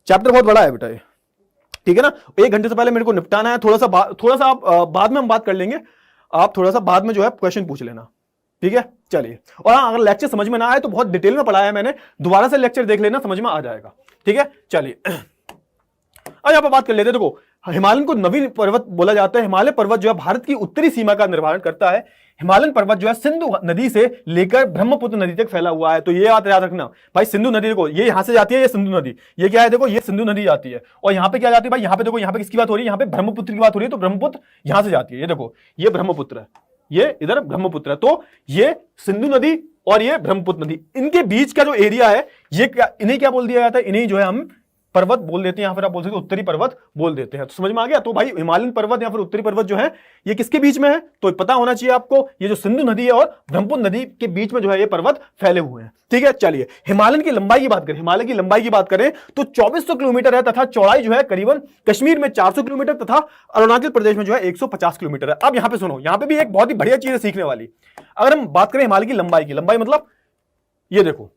चैप्टर बहुत बड़ा है बेटा ये, ठीक है ना। 1 घंटे से पहले मेरे को निपटाना है। थोड़ा सा आप बाद में हम बात कर लेंगे। आप थोड़ा सा बाद में जो है क्वेश्चन पूछ लेना, ठीक है। चलिए, और हाँ, अगर लेक्चर समझ में ना आए तो बहुत डिटेल में पढ़ाया है मैंने, दोबारा से लेक्चर देख लेना, समझ में आ जाएगा, ठीक है। चलिए, अब यहां पर बात कर लेते हैं। देखो, हिमालयन को नवीन पर्वत बोला जाता है। हिमालय पर्वत जो है भारत की उत्तरी सीमा का निर्धारण करता है। हिमालयन पर्वत जो है सिंधु नदी से लेकर ब्रह्मपुत्र नदी तक फैला हुआ है। तो ये बात याद रखना भाई, सिंधु नदी देखो, ये यहां से जाती है, ये सिंधु नदी, ये क्या है? देखो, ये सिंधु नदी जाती है। और यहाँ पे क्या जाती है भाई? यहाँ पे देखो, यहाँ पे किसकी बात हो रही है? यहाँ पे ब्रह्मपुत्र की बात हो रही है। तो ब्रह्मपुत्र यहां से जाती है, ये देखो, ये ब्रह्मपुत्र है, ये इधर ब्रह्मपुत्र है। तो ये सिंधु नदी और ये ब्रह्मपुत्र नदी, इनके बीच का जो एरिया है, ये इन्हें क्या बोल दिया जाता है? इन्हें जो है हम पर्वत बोल देते हैं, या फिर आप बोल सकते हो उत्तरी पर्वत बोल देते हैं। तो समझ में आ गया? तो भाई हिमालयन पर्वत या फिर उत्तरी पर्वत जो है, ये किसके बीच में है? तो पता होना चाहिए आपको, ये जो सिंधु नदी है और ब्रह्मपुत्र नदी के बीच में जो है ये पर्वत फैले हुए हैं, ठीक है। चलिए, हिमालयन की लंबाई की बात करें, हिमालय की लंबाई की बात करें तो 2400 किलोमीटर है, तथा चौड़ाई जो है करीबन कश्मीर में 400 किलोमीटर तथा अरुणाचल प्रदेश में जो है 150 किलोमीटर है। अब यहां पर सुनो, यहां पर भी एक बहुत ही बढ़िया चीज है सीखने वाली। अगर हम बात करें हिमालय की लंबाई मतलब ये देखो,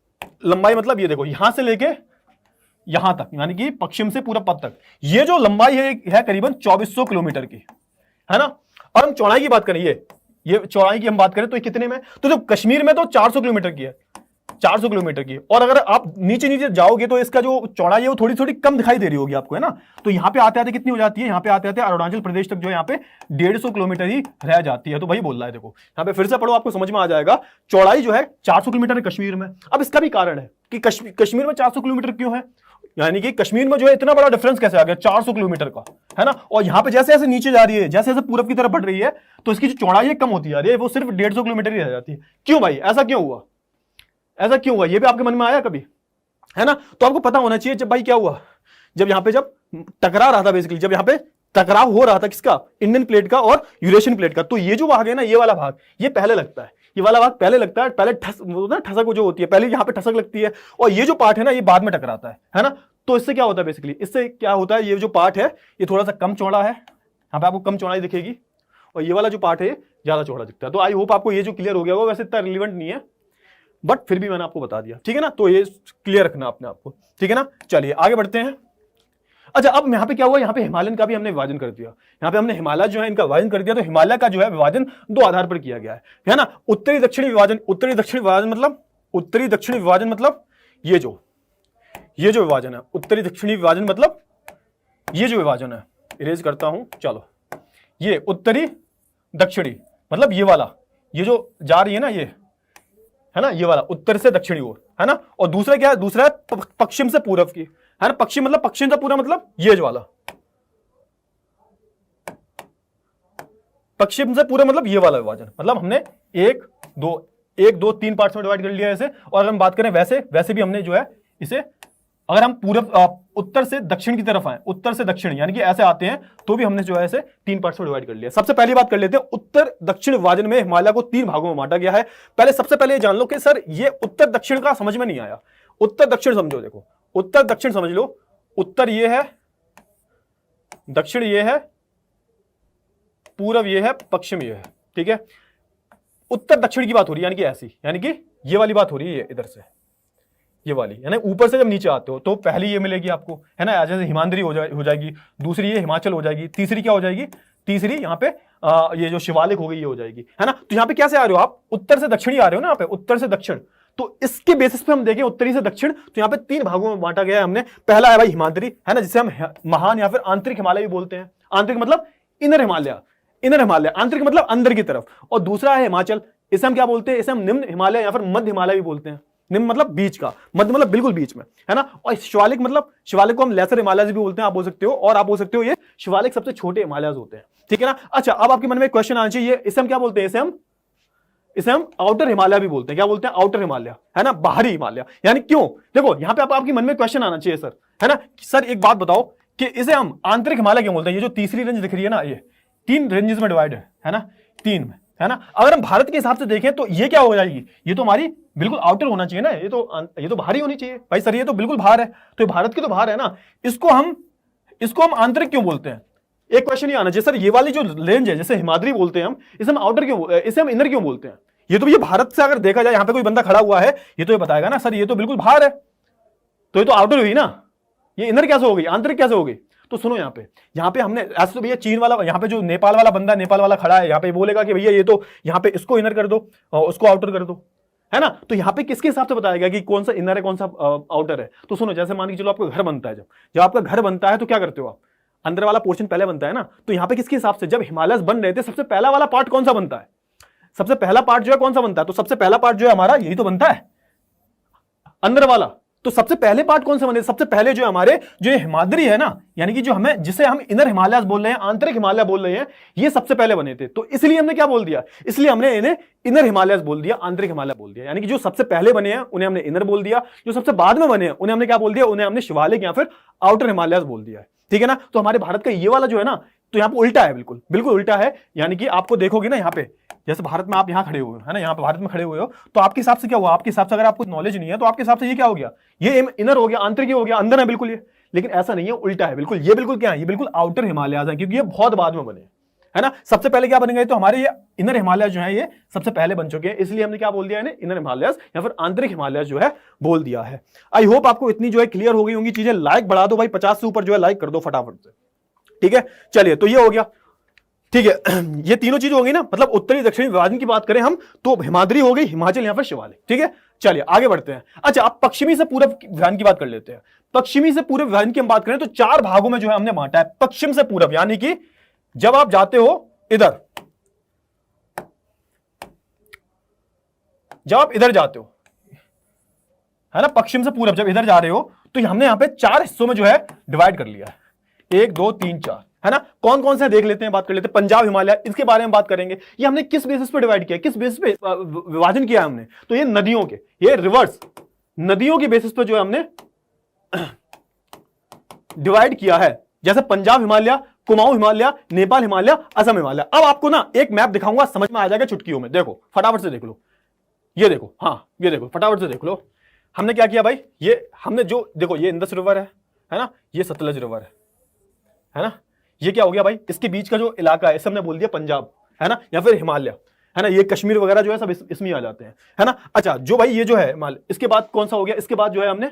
लंबाई मतलब ये देखो, यहां से लेके यहां तक, यानी कि पश्चिम से पूरब पथ तक, ये जो लंबाई है करीबन 2400 किलोमीटर की, है ना। और हम चौड़ाई की बात करें, ये चौड़ाई की हम बात करें तो कितने में? तो जो कश्मीर में तो 400 किलोमीटर की है, 400 किलोमीटर की। और अगर आप नीचे जाओगे तो इसका जो चौड़ाई है वो थोड़ी थोड़ी कम दिखाई दे रही होगी आपको, है ना। तो यहाँ पे आते आते कितनी हो जाती है? यहाँ पे आते आते अरुणाचल प्रदेश तक जो है यहाँ पे 150 किलोमीटर ही रह जाती है। तो वही बोल रहा है, देखो यहाँ पे फिर से पढ़ो, आपको समझ में आ जाएगा। चौड़ाई जो है 400 किलोमीटर है कश्मीर में। अब इसका भी कारण है कि कश्मीर में 400 किलोमीटर क्यों है, यानी कि कश्मीर में जो है इतना बड़ा डिफरेंस कैसे आ गया 400 किलोमीटर का, है ना। और यहाँ पे जैसे जैसे नीचे जा रही है, जैसे जैसे पूरब की तरफ बढ़ रही है, तो इसकी जो चौड़ाई है कम होती जा रही है, वो सिर्फ 150 किलोमीटर ही रह जाती है। क्यों भाई, ऐसा क्यों हुआ? ऐसा क्यों हुआ? ये भी आपके मन में आया कभी, है ना। तो आपको पता होना चाहिए जब भाई क्या हुआ, जब यहाँ पे जब टकरा रहा था, बेसिकली जब यहाँ पे टकराव हो रहा था किसका? इंडियन प्लेट का और यूरेशियन प्लेट का। तो ये जो भाग है ना, ये वाला भाग, ये पहले लगता है, ये वाला भाग पहले लगता है। पहले ठसक जो होती है, पहले यहाँ पे ठसक लगती है, और ये जो पार्ट है ना, ये बाद में टकराता है ना। तो इससे क्या होता है बेसिकली, इससे क्या होता है, ये जो पार्ट है ये थोड़ा सा कम चौड़ा है, यहाँ पे आपको कम चौड़ाई दिखेगी, और ये वाला जो पार्ट है ज्यादा चौड़ा दिखता है। तो आई होप आपको ये जो क्लियर हो गया होगा। वैसे इतना रिलेवेंट नहीं है, बट फिर भी मैंने आपको बता दिया, ठीक है ना। तो ये क्लियर रखना अपने आपको, ठीक है ना। चलिए आगे बढ़ते हैं। अच्छा, अब यहाँ पे क्या हुआ, यहाँ पे हिमालयन का भी हमने विभाजन कर दिया। यहाँ पे हमने हिमालय जो है इनका विभाजन कर दिया। तो हिमालय का जो है विभाजन दो आधार पर किया गया है ना। उत्तरी दक्षिणी विभाजन, उत्तरी दक्षिणी विभाजन मतलब, उत्तरी दक्षिणी विभाजन मतलब ये जो विभाजन है, उत्तरी दक्षिणी विभाजन मतलब ये जो विभाजन है, इरेज करता हूं, चलो, ये उत्तरी दक्षिणी मतलब ये वाला, ये जो जा रही है ना, ये है ना, ये वाला उत्तर से दक्षिणी ओर है ना। और दूसरा क्या है, दूसरा है पश्चिम से पूर्व की, है ना। पश्चिम मतलब पश्चिम से पूरा मतलब ये जो वाला, पश्चिम से पूरा मतलब ये वाला विभाजन। मतलब हमने एक दो तीन पार्ट्स में डिवाइड कर लिया ऐसे। और अगर हम बात करें वैसे भी हमने जो है इसे, अगर हम पूर्व उत्तर से दक्षिण की तरफ आए, उत्तर से दक्षिण यानी कि ऐसे आते हैं, तो भी हमने जो है इसे तीन पार्ट्स में डिवाइड कर लिया। सबसे पहली बात कर लेते हैं, उत्तर दक्षिण विभाजन में हिमालय को तीन भागों में बांटा गया है। पहले सबसे पहले ये जान लो कि सर ये उत्तर दक्षिण का समझ में नहीं आया। उत्तर दक्षिण समझो, देखो उत्तर दक्षिण समझ लो। उत्तर ये है, दक्षिण ये है, पूर्व ये है, पश्चिम ये है, ठीक है। उत्तर दक्षिण की बात हो रही है, यानी कि ऐसी, यानी कि ये वाली बात हो रही है, इधर से ये वाली, यानी ऊपर से जब नीचे आते हो तो पहली ये मिलेगी आपको, है ना, जैसे हिमाद्री हो जाएगी, दूसरी ये हिमाचल हो जाएगी, तीसरी क्या हो जाएगी, तीसरी यहाँ पे ये जो शिवालिक हो गई ये हो जाएगी, है ना। तो यहाँ पे कैसे आ रहे हो आप, उत्तर से दक्षिणी आ रहे हो ना, यहाँ पे उत्तर से दक्षिण। तो इसके बेसिस पे हम देखें उत्तरी से दक्षिण, तो यहाँ पे तीन भागों में बांटा गया है हमने। पहला है भाई हिमाद्री, है ना, जिसे हम महान या फिर आंतरिक हिमालय भी बोलते हैं। आंतरिक मतलब इनर हिमालय, इनर हिमालय, आंतरिक मतलब अंदर की तरफ। और दूसरा है हिमाचल, इसे हम क्या बोलते हैं, इसे हम निम्न हिमालय या फिर मध्य हिमालय भी बोलते हैं। निम्न मतलब बीच का, मध्य मतलब बिल्कुल बीच में, है ना। और शिवालिक मतलब, शिवालिक को हम लेसर हिमालय भी बोलते हैं, आप बोल सकते हो। और आप बोल सकते हो ये शिवालिक सबसे छोटे हिमालय होते हैं, ठीक है ना। अच्छा, अब आपके मन में क्वेश्चन आना चाहिए, इसे हम क्या बोलते हैं, इसे हम आउटर हिमालय भी बोलते हैं। क्या बोलते हैं, आउटर हिमालय, है ना, बाहरी हिमालय। यानी क्यों, देखो यहां पे आपके मन में क्वेश्चन आना चाहिए सर, है ना, सर एक बात बताओ कि इसे हम आंतरिक हिमालय क्यों बोलते हैं। ये जो तीसरी रेंज दिख रही है ना, ये तीन रेंजेस में डिवाइड है ना, तीन में, है ना। अगर हम भारत के हिसाब से देखें तो ये क्या हो जाएगी, ये तो हमारी बिल्कुल आउटर होना चाहिए ना, ये तो बाहरी होनी चाहिए भाई। सर ये तो बिल्कुल बाहर है, तो ये भारत की तो बाहर है ना, इसको हम आंतरिक क्यों बोलते हैं। एक क्वेश्चन ये आना चाहिए, सर ये वाली जो रेंज है, जैसे हिमाद्री बोलते हैं हम, इसे हम आउटर क्यों, इसे हम इनर क्यों बोलते हैं। ये तो ये भारत से अगर देखा जाए, यहां पे कोई बंदा खड़ा हुआ है, ये तो ये बताएगा ना, सर ये तो बिल्कुल बाहर है, तो ये तो आउटर हुई ना, ये इनर कैसे हो गई, आंतरिक कैसे हो गई। तो सुनो यहाँ पे हमने ऐसे, तो भैया चीन वाला, यहाँ पे जो नेपाल वाला बंदा, नेपाल वाला खड़ा है, यहाँ पे बोलेगा कि भैया ये तो यहाँ पे इसको इनर कर दो और उसको आउटर कर दो, है ना। तो यहाँ पे किसके हिसाब से बताएगा कि कौन सा इनर है कौन सा आउटर है। तो सुनो, जैसे मान के चलो आपका घर बनता है, जब आपका घर बनता है तो क्या करते हो आप, अंदर वाला पोर्शन पहले बनता है ना। तो यहाँ पे किसके हिसाब से, जब हिमालय बन रहे थे, सबसे पहला वाला पार्ट कौन सा बनता है, सबसे पहला पार्ट जो है कौन सा बनता है, तो सबसे पहला पार्ट जो है हमारा यही तो बनता है, अंदर वाला। तो सबसे पहले पार्ट कौन से बने, सबसे पहले जो हमारे जो हिमाद्री है ना, यानी कि जो हमें, जिसे हम इनर हिमालय बोल रहे हैं, आंतरिक हिमालय बोल रहे हैं, ये सबसे पहले बने थे। तो इसलिए हमने क्या बोल दिया, इसलिए हमने इन्हें इनर हिमालय बोल दिया, आंतरिक हिमालय बोल दिया। यानी कि जो सबसे पहले बने हैं उन्हें हमने इनर बोल दिया, जो सबसे बाद में बने हैं उन्हें हमने क्या बोल दिया, उन्हें हमने शिवालिक या फिर आउटर हिमालय बोल दिया है, ठीक है ना। तो हमारे भारत का ये वाला जो है ना, तो यहाँ पे उल्टा है, बिल्कुल बिल्कुल उल्टा है। यानी कि आपको देखोगे ना, यहाँ पे जैसे भारत में आप यहाँ खड़े हुए हो, है ना, यहाँ पे भारत में खड़े हुए हो, तो आपके हिसाब से क्या हुआ, आपके हिसाब से अगर आपको नॉलेज नहीं है तो आपके हिसाब से ये क्या हो गया, ये इनर हो गया, आंतरिक हो गया, अंदर है बिल्कुल ये। लेकिन ऐसा नहीं है, उल्टा है बिल्कुल। ये बिल्कुल क्या है, ये बिल्कुल आउटर हिमालय है, क्योंकि ये बहुत बाद में बने, है ना। सबसे पहले क्या बन गए, तो हमारे ये इनर हिमालय जो है ये सबसे पहले बन चुके हैं, इसलिए हमने क्या बोल दिया है, इनर हिमालय या फिर आंतरिक हिमालय जो है बोल दिया है। आई होप आपको इतनी जो है क्लियर हो गई होंगी चीजें। लाइक बढ़ा दो भाई, 50 से ऊपर जो है लाइक कर दो फटाफट से, ठीक है। चलिए, तो ये हो गया, ठीक है। ये तीनों चीज हो गई ना, मतलब उत्तरी दक्षिणी विभाजन की बात करें हम तो हिमाद्री हो गई, हिमाचल या फिर शिवालिक, ठीक है। चलिए आगे बढ़ते हैं। अच्छा, अब पश्चिमी से पूर्व विभाजन की बात कर लेते हैं। पश्चिमी से पूर्व विभाजन की हम बात करें तो चार भागों में जो है हमने बांटा है पश्चिम से पूर्व। यानी कि जब आप जाते हो इधर, जब आप इधर जाते हो, है ना, पश्चिम से पूर्व जब इधर जा रहे हो, तो हमने यहां पे चार हिस्सों में जो है डिवाइड कर लिया है, 1 2 3 4, है ना। कौन कौन से देख लेते हैं, बात कर लेते हैं। पंजाब हिमालय, इसके बारे में बात करेंगे। ये हमने किस बेसिस पे डिवाइड किया, किस बेसिस पे विभाजन किया हमने, तो ये नदियों के, ये रिवर्स नदियों के बेसिस पे जो है हमने डिवाइड किया है। जैसे पंजाब हिमालय, कुमाऊं हिमालय, नेपाल हिमालय, असम हिमालय। अब आपको ना एक मैप दिखाऊंगा, समझ में आ जाएगा चुटकियों में। देखो फटाफट से देख लो, ये देखो, हाँ ये देखो फटाफट से देख लो। हमने क्या किया भाई, ये हमने जो देखो, ये इंदस रिवर है ना, ये सतलज रिवर है ना। ये क्या हो गया भाई, इसके बीच का जो इलाका है इसे हमने बोल दिया पंजाब, है ना, या फिर हिमालय, है ना, ये कश्मीर वगैरह जो है सब इसमें आ जाते हैं, है ना। अच्छा, जो भाई ये जो है हिमालय, इसके बाद कौन सा हो गया, इसके बाद जो है हमने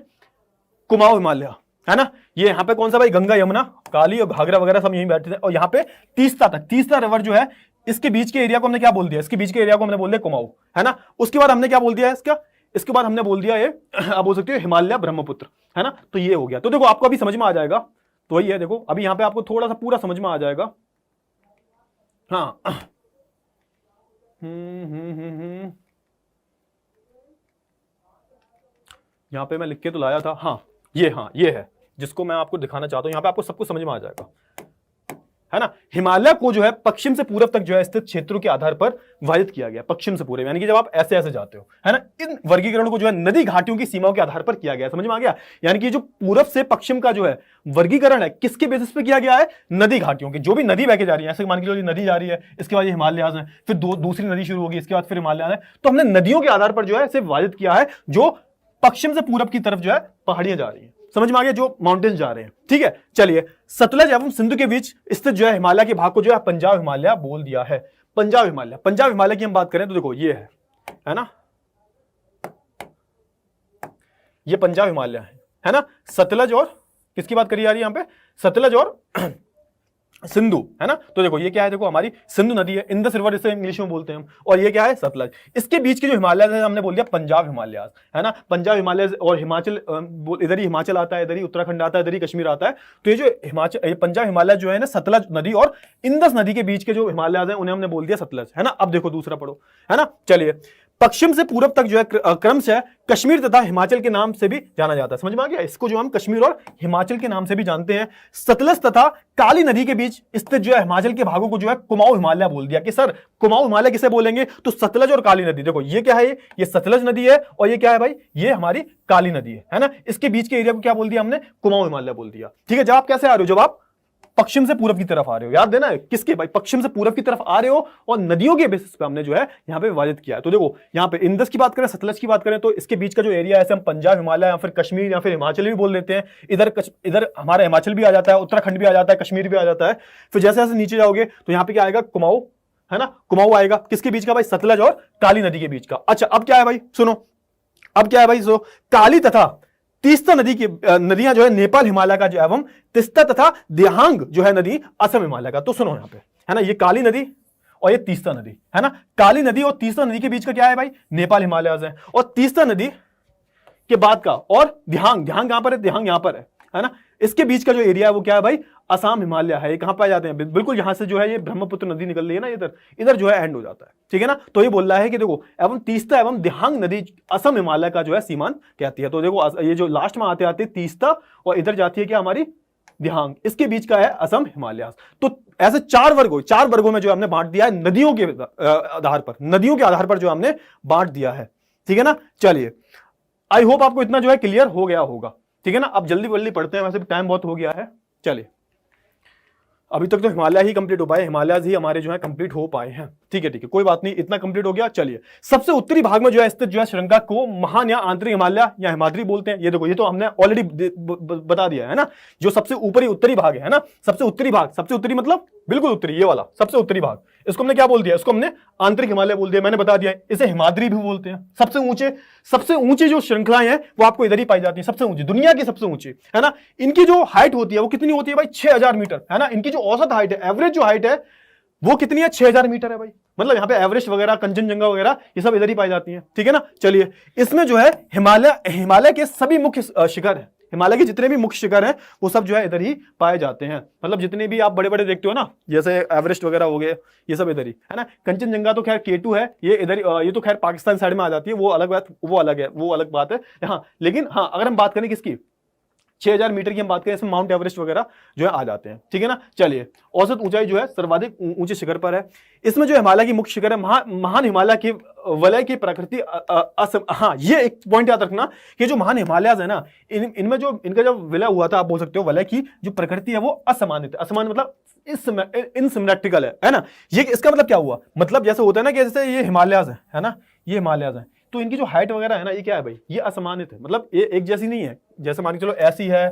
कुमाऊं हिमालय, है ना। ये यहाँ पे कौन सा भाई, गंगा यमुना काली और घाघरा वगैरह सब यहीं बैठते थे। और यहाँ पे तीस्ता तक, तीस्ता रिवर जो है, इसके बीच के एरिया को हमने क्या बोल दिया, इसके बीच के एरिया को हमने बोल दिया कुमाऊं, है ना। उसके बाद हमने क्या बोल दिया इसका, इसके बाद हमने बोल दिया ये आप बोल सकते हो हिमालय ब्रह्मपुत्र, है ना। तो ये हो गया। तो देखो आपको अभी समझ में आ जाएगा, तो वही है, देखो अभी यहाँ पे आपको थोड़ा सा पूरा समझ में आ जाएगा। हाँ यहां पे मैं लिख के तो लाया था, हाँ ये है जिसको मैं आपको दिखाना चाहता हूं। यहां पे आपको सब कुछ समझ में आ जाएगा, है ना। हिमालय को जो है पश्चिम से पूर्व तक जो है स्थित क्षेत्रों के आधार पर विभाजित किया गया, पश्चिम से पूर्व, यानी कि जब आप ऐसे ऐसे जाते हो, है ना। इन वर्गीकरण को जो है नदी घाटियों की सीमाओं के आधार पर किया गया, समझ में आ गया। यानी कि जो पूर्व से पश्चिम का जो है वर्गीकरण है, किसके बेसिस पे किया गया है, नदी घाटियों की, जो भी नदी बह के जा रही है। ऐसे मान के चलो नदी जा रही है, इसके बाद ये हिमालयाज है, फिर दूसरी नदी शुरू होगी, इसके बाद फिर हिमालय है। तो हमने नदियों के आधार पर जो है इसे विभाजित किया है, जो पश्चिम से पूरब की तरफ जो है पहाड़ियां जा रही हैं, समझ में आ गया, जो माउंटेन्स जा रहे हैं, ठीक है। चलिए, सतलज एवं सिंधु के बीच स्थित जो है हिमालय के भाग को जो है पंजाब हिमालय बोल दिया है। पंजाब हिमालय, पंजाब हिमालय की हम बात करें तो देखो ये है ना, ये पंजाब हिमालय है ना। सतलज और किसकी बात करी जा रही है यहां पे, सतलज और सिंधु, है ना। तो देखो ये क्या है, देखो हमारी सिंधु नदी है, इंडस रिवर इसे इंग्लिश में बोलते हैं हम, और ये क्या है, सतलज। इसके बीच के जो हिमालय है हमने बोल दिया पंजाब हिमालय, है ना। पंजाब हिमालय और हिमाचल, इधर ही हिमाचल आता है, इधर ही उत्तराखंड आता है, इधर ही कश्मीर आता है। तो ये जो हिमाचल, पंजाब हिमालय जो है ना, सतलज नदी और इंडस नदी के बीच के जो हिमालय हैं उन्हें हमने बोल दिया सतलज, है ना। अब देखो दूसरा पढ़ो, है ना। चलिए, पश्चिम से पूर्व तक जो है क्रमशः कश्मीर तथा हिमाचल के नाम से भी जाना जाता है, समझ में आ गया। इसको जो हम कश्मीर और हिमाचल के नाम से भी जानते हैं। सतलज तथा काली नदी के बीच स्थित जो है हिमाचल के भागों को जो है कुमाऊं हिमालय बोल दिया। कि सर कुमाऊं हिमालय किसे बोलेंगे, तो सतलज और काली नदी। देखो ये क्या है, ये सतलज नदी है, और ये क्या है भाई, ये हमारी काली नदी है ना। इसके बीच के एरिया को क्या बोल दिया हमने, कुमाऊं हिमालय बोल दिया, ठीक है। जब आप कैसे आ रहे हो, जब आप पश्चिम से पूरब की तरफ आ रहे हो, याद देना है किसके भाई, पश्चिम से पूरब की तरफ आ रहे हो, और नदियों के बेसिस पे हमने जो है यहां पे विभाजित किया है। तो देखो यहां पे इंडस की बात करें, सतलज की बात करें, तो इसके बीच का जो एरिया है हम पंजाब हिमालय या फिर कश्मीर या फिर हिमाचल भी बोल देते हैं। इधर हमारा हिमाचल भी आ जाता है, उत्तराखंड भी आ जाता है, कश्मीर भी आ जाता है। फिर जैसे जैसे नीचे जाओगे तो यहाँ पे क्या आएगा, कुमाऊं, है ना। कुमाऊं आएगा किसके बीच का भाई, सतलज और काली नदी के बीच का। अच्छा अब क्या है भाई, सुनो, अब क्या है भाई, सो काली तथा तीस्ता नदी की नदियां जो है नेपाल हिमालय का जो एवं तीस्ता तथा दिहांग जो है नदी असम हिमालय का। तो सुनो यहां पे, है ना, ये काली नदी और ये तीस्ता नदी, है ना। काली नदी और तीस्ता नदी के बीच का क्या है भाई, नेपाल हिमालय है। और तीस्ता नदी के बाद का, और दिहांग, दिहांग कहां पर है, दिहांग यहां पर है ना। इसके बीच का जो एरिया है वो क्या है भाई, असम हिमालय है। ये कहां पाए जाते हैं, बिल्कुल यहां से जो है ये ब्रह्मपुत्र नदी निकल रही है ना, इधर इधर जो है एंड हो जाता है, ठीक है ना। तो ये बोल रहा है कि देखो एवं तीस्ता एवं दिहांग नदी असम हिमालय का जो है सीमांत कहती है। तो देखो ये जो लास्ट में आते आते तीस्ता और इधर जाती है क्या हमारी दिहांग, इसके बीच का है असम हिमालय। तो ऐसे चार वर्गों में जो हमने बांट दिया है नदियों के आधार पर, नदियों के आधार पर जो हमने बांट दिया है, ठीक है ना। चलिए, आई होप आपको इतना जो है क्लियर हो गया होगा, ठीक है ना। अब जल्दी जल्दी पढ़ते हैं, वैसे भी टाइम बहुत हो गया है। चलिए, अभी तक तो हिमालय ही कंप्लीट हो पाए, हिमालयज ही हमारे जो है कंप्लीट हो पाए हैं, ठीक है कोई बात नहीं, इतना कंप्लीट हो गया। चलिए, सबसे उत्तरी भाग में जो है स्थित जो है श्रृंखला को महान या आंतरिक हिमालय या हिमाद्री बोलते हैं। ये देखो, ये तो हमने ऑलरेडी बता दिया है ना। जो सबसे ऊपरी उत्तरी भाग है ना, सबसे उत्तरी भाग, सबसे उत्तरी मतलब बिल्कुल उत्तरी, ये वाला सबसे उत्तरी भाग, इसको हमने क्या बोल दिया, इसको हमने आंतरिक हिमालय बोल दिया, मैंने बता दिया। इसे हिमाद्री भी बोलते हैं। सबसे ऊंचे जो श्रृंखलाएं हैं वो आपको इधर ही पाई जाती है, सबसे ऊंची, दुनिया की सबसे ऊंची, है ना। इनकी जो हाइट होती है वो कितनी होती है भाई, 6000 मीटर, है ना। इनकी जो औसत हाइट है, एवरेज जो हाइट है वो कितनी है, 6000 मीटर है भाई। मतलब यहाँ पे एवरेस्ट वगैरह, कंचनजंगा वगैरह ये सब इधर ही पाई जाती हैं, ठीक है ना। चलिए, इसमें जो है हिमालय के सभी मुख्य शिखर है, हिमालय के जितने भी मुख्य शिखर हैं वो सब जो है इधर ही पाए जाते हैं। मतलब जितने भी आप बड़े बड़े देखते हो ना, जैसे एवरेस्ट वगैरह हो गए, ये सब इधर ही, है ना। कंचनजंगा तो खैर K2 है, ये इधर, ये तो खैर पाकिस्तान साइड में आ जाती है, वो अलग बात, वो अलग बात है। हाँ, लेकिन हाँ, अगर हम बात करें किसकी, 6000 मीटर की हम बात करें, इसमें माउंट एवरेस्ट वगैरह जो है आ जाते हैं, ठीक है ना। चलिए, औसत ऊंचाई जो है सर्वाधिक ऊंचे शिखर पर है। इसमें जो हिमालय की मुख्य शिखर है, महान हिमालय की वलय की प्रकृति हाँ, ये एक पॉइंट याद रखना कि जो महान हिमालय है ना, इनमें जो इनका जो विलय हुआ था, आप बोल सकते हो वलय की जो प्रकृति है वो असमानित है। असमान मतलब इनसिमेट्रिकल है ना। ये इसका मतलब क्या हुआ, मतलब जैसे होता है ना कि जैसे ये हिमालयाज है ना, ये हिमालयाज है, तो इनकी जो हाइट वगैरह है ना, ये क्या है भाई, ये असमानित है। मतलब ये एक जैसी नहीं है, जैसे मान के चलो ऐसी है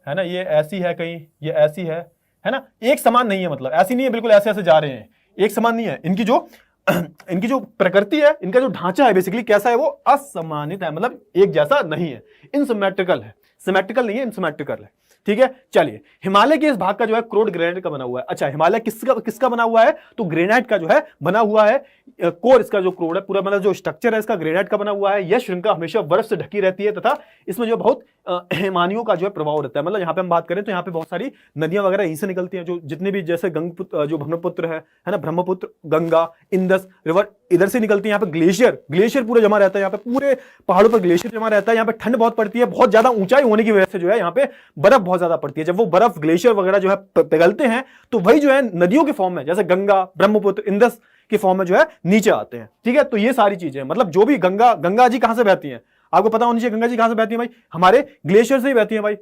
ना, ये ऐसी है, कहीं ये ऐसी है ना, एक समान नहीं है। मतलब ऐसी नहीं है बिल्कुल ऐसे ऐसे जा रहे हैं, एक समान नहीं है। इनकी जो इनकी जो प्रकृति है, इनका जो ढांचा है बेसिकली कैसा है, वो असमानित है, मतलब एक जैसा नहीं है, इनसिमेट्रिकल है, सिमेट्रिकल नहीं है, इनसिमेट्रिकल है। ठीक है, चलिए हिमालय के इस भाग का जो है क्रोड ग्रेनाइट का बना हुआ है। अच्छा, हिमालय किसका बना हुआ है, तो ग्रेनाइट का जो है बना हुआ है। कोर इसका जो क्रोड है पूरा, मतलब जो स्ट्रक्चर है इसका ग्रेनाइट का बना हुआ है। यह श्रृंखला हमेशा बर्फ से ढकी रहती है तथा इसमें जो बहुत हिमानियों का जो है प्रभाव रहता है। मतलब यहाँ पे हम बात करें तो यहाँ पे बहुत सारी नदियां वगैरह यहीं से निकलती हैं, जो जितने भी जैसे जो ब्रह्मपुत्र है ना, ब्रह्मपुत्र, गंगा, इंदस रिवर इधर से निकलती है। यहाँ पे ग्लेशियर पूरा जमा रहता है, यहाँ पे पूरे पहाड़ों पर ग्लेशियर जमा रहता है। यहाँ पे ठंड बहुत पड़ती है, बहुत ज्यादा ऊंचाई होने की वजह से जो है यहाँ पे बर्फ बहुत ज्यादा पड़ती है। जब वो बर्फ ग्लेशियर वगैरह जो है पिघलते हैं तो वही जो है नदियों के फॉर्म में, जैसे गंगा, ब्रह्मपुत्र, इंदस के फॉर्म में जो है नीचे आते हैं। ठीक है, तो ये सारी चीजें, मतलब जो भी गंगा जी कहां से बहती हैं, आपको पता होनी चाहिए गंगा जी कहां से बहती है भाई, हमारे ग्लेशियर से ही बहती है भाई,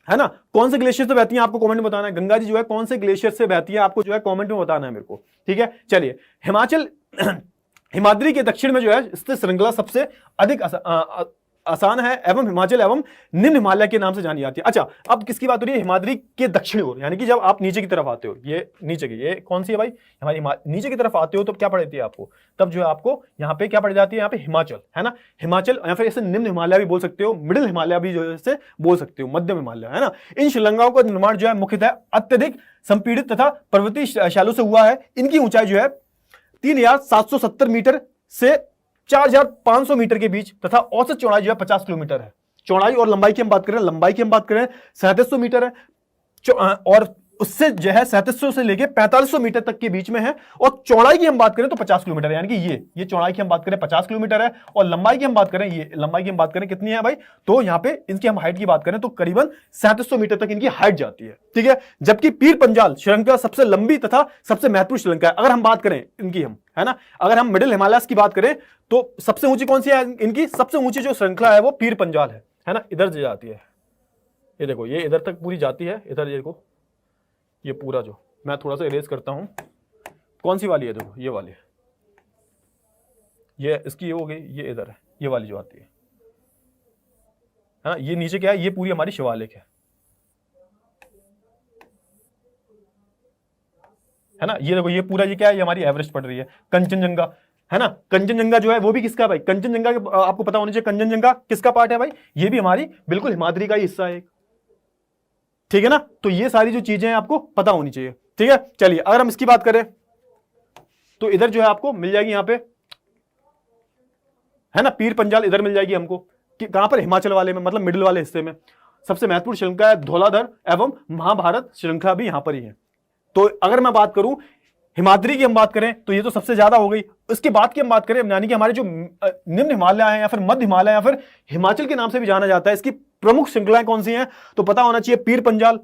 है ना। कौन से ग्लेशियर से बहती है आपको कमेंट में बताना है, गंगा जी जो है कौन से ग्लेशियर से बहती है आपको जो है कमेंट में बताना है मेरे को। ठीक है, चलिए हिमाचल हिमाद्री के दक्षिण में जो है स्थित श्रृंखला सबसे अधिक आसान है एवं हिमाचल एवं निम्न हिमालय के नाम से जानी जाती है। अच्छा, अब किसकी बात हो रही है, हिमाद्री के दक्षिण ओर, यानी कि जब आप नीचे की तरफ आते हो, ये नीचे की, ये कौन सी है भाई, हमारी नीचे की तरफ आते हो तो क्या पड़ती है आपको, तब जो है आपको यहाँ पे क्या पड़ जाती है, यहाँ पे हिमाचल, है ना, हिमाचल, या फिर इसे निम्न हिमालय भी बोल सकते हो, मिडिल हिमालय भी जो है बोल सकते हो, मध्यम हिमालय, है ना। इन श्रृंखलाओं का निर्माण जो है मुख्यतः अत्यधिक संपीड़ित तथा पर्वतीय शैलों से हुआ है। इनकी ऊंचाई जो है 3770 मीटर से 4500 मीटर के बीच तथा औसत चौड़ाई जो है 50 किलोमीटर है। चौड़ाई और लंबाई की हम बात करें, 3700 मीटर है, और उससे जो है 3700 से लेके 4500 मीटर तक के बीच में है। और चौड़ाई की हम बात करें तो 50 किलोमीटर है, यानी कि ये चौड़ाई की हम बात करें 50 किलोमीटर है, और लंबाई की हम बात करें, ये लंबाई की हम बात करें कितनी है भाई, तो यहाँ पे इनकी हम हाइट की बात करें तो करीबन 3700 मीटर तक इनकी हाइट जाती है। ठीक है, जबकि पीर पंजाल श्रृंखला सबसे लंबी तथा सबसे महत्वपूर्ण श्रृंखला है। अगर हम बात करें इनकी, हम, है ना, अगर हम मिडिल हिमालयस की बात करें तो सबसे ऊंची कौन सी है, इनकी सबसे ऊंची जो श्रृंखला है वो पीर पंजाल है ना, इधर से जाती है, ये देखो, ये इधर तक पूरी जाती है, इधर ये देखो, ये पूरा जो मैं थोड़ा सा इरेज करता हूं, कौन सी वाली है, देखो ये वाली है, ये इसकी ये हो गई, ये इधर है, ये वाली जो आती है ना, ये नीचे क्या है, ये पूरी हमारी शिवालिक है ना, ये देखो, ये पूरा ये क्या है, ये हमारी एवरेस्ट पड़ रही है, कंचनजंगा, है ना। कंचनजंगा जो है वो भी किसका भाई, कंचनजंगा के आपको पता होना चाहिए, कंचनजंगा किसका पार्ट है भाई, ये भी हमारी बिल्कुल हिमाद्री का ही हिस्सा है। ठीक है ना, तो ये सारी जो चीजें हैं आपको पता होनी चाहिए। ठीक है, चलिए अगर हम इसकी बात करें तो इधर जो है आपको मिल जाएगी यहाँ पे, है ना, पीर पंजाल इधर मिल जाएगी हमको, कहां पर, हिमाचल वाले में, मतलब मिडिल वाले हिस्से में। सबसे महत्वपूर्ण श्रृंखला है धौलाधर एवं महाभारत श्रृंखला भी यहां पर ही है। तो अगर मैं बात करूं हिमाद्री की हम बात करें तो ये तो सबसे ज्यादा हो गई। उसके बाद की हम बात करें, यानी कि हमारे जो निम्न हिमालय है या फिर मध्य हिमालय या फिर हिमाचल के नाम से भी जाना जाता है, इसकी प्रमुख श्रृंखलाएं कौन सी हैं, तो पता होना चाहिए पीर पंजाल,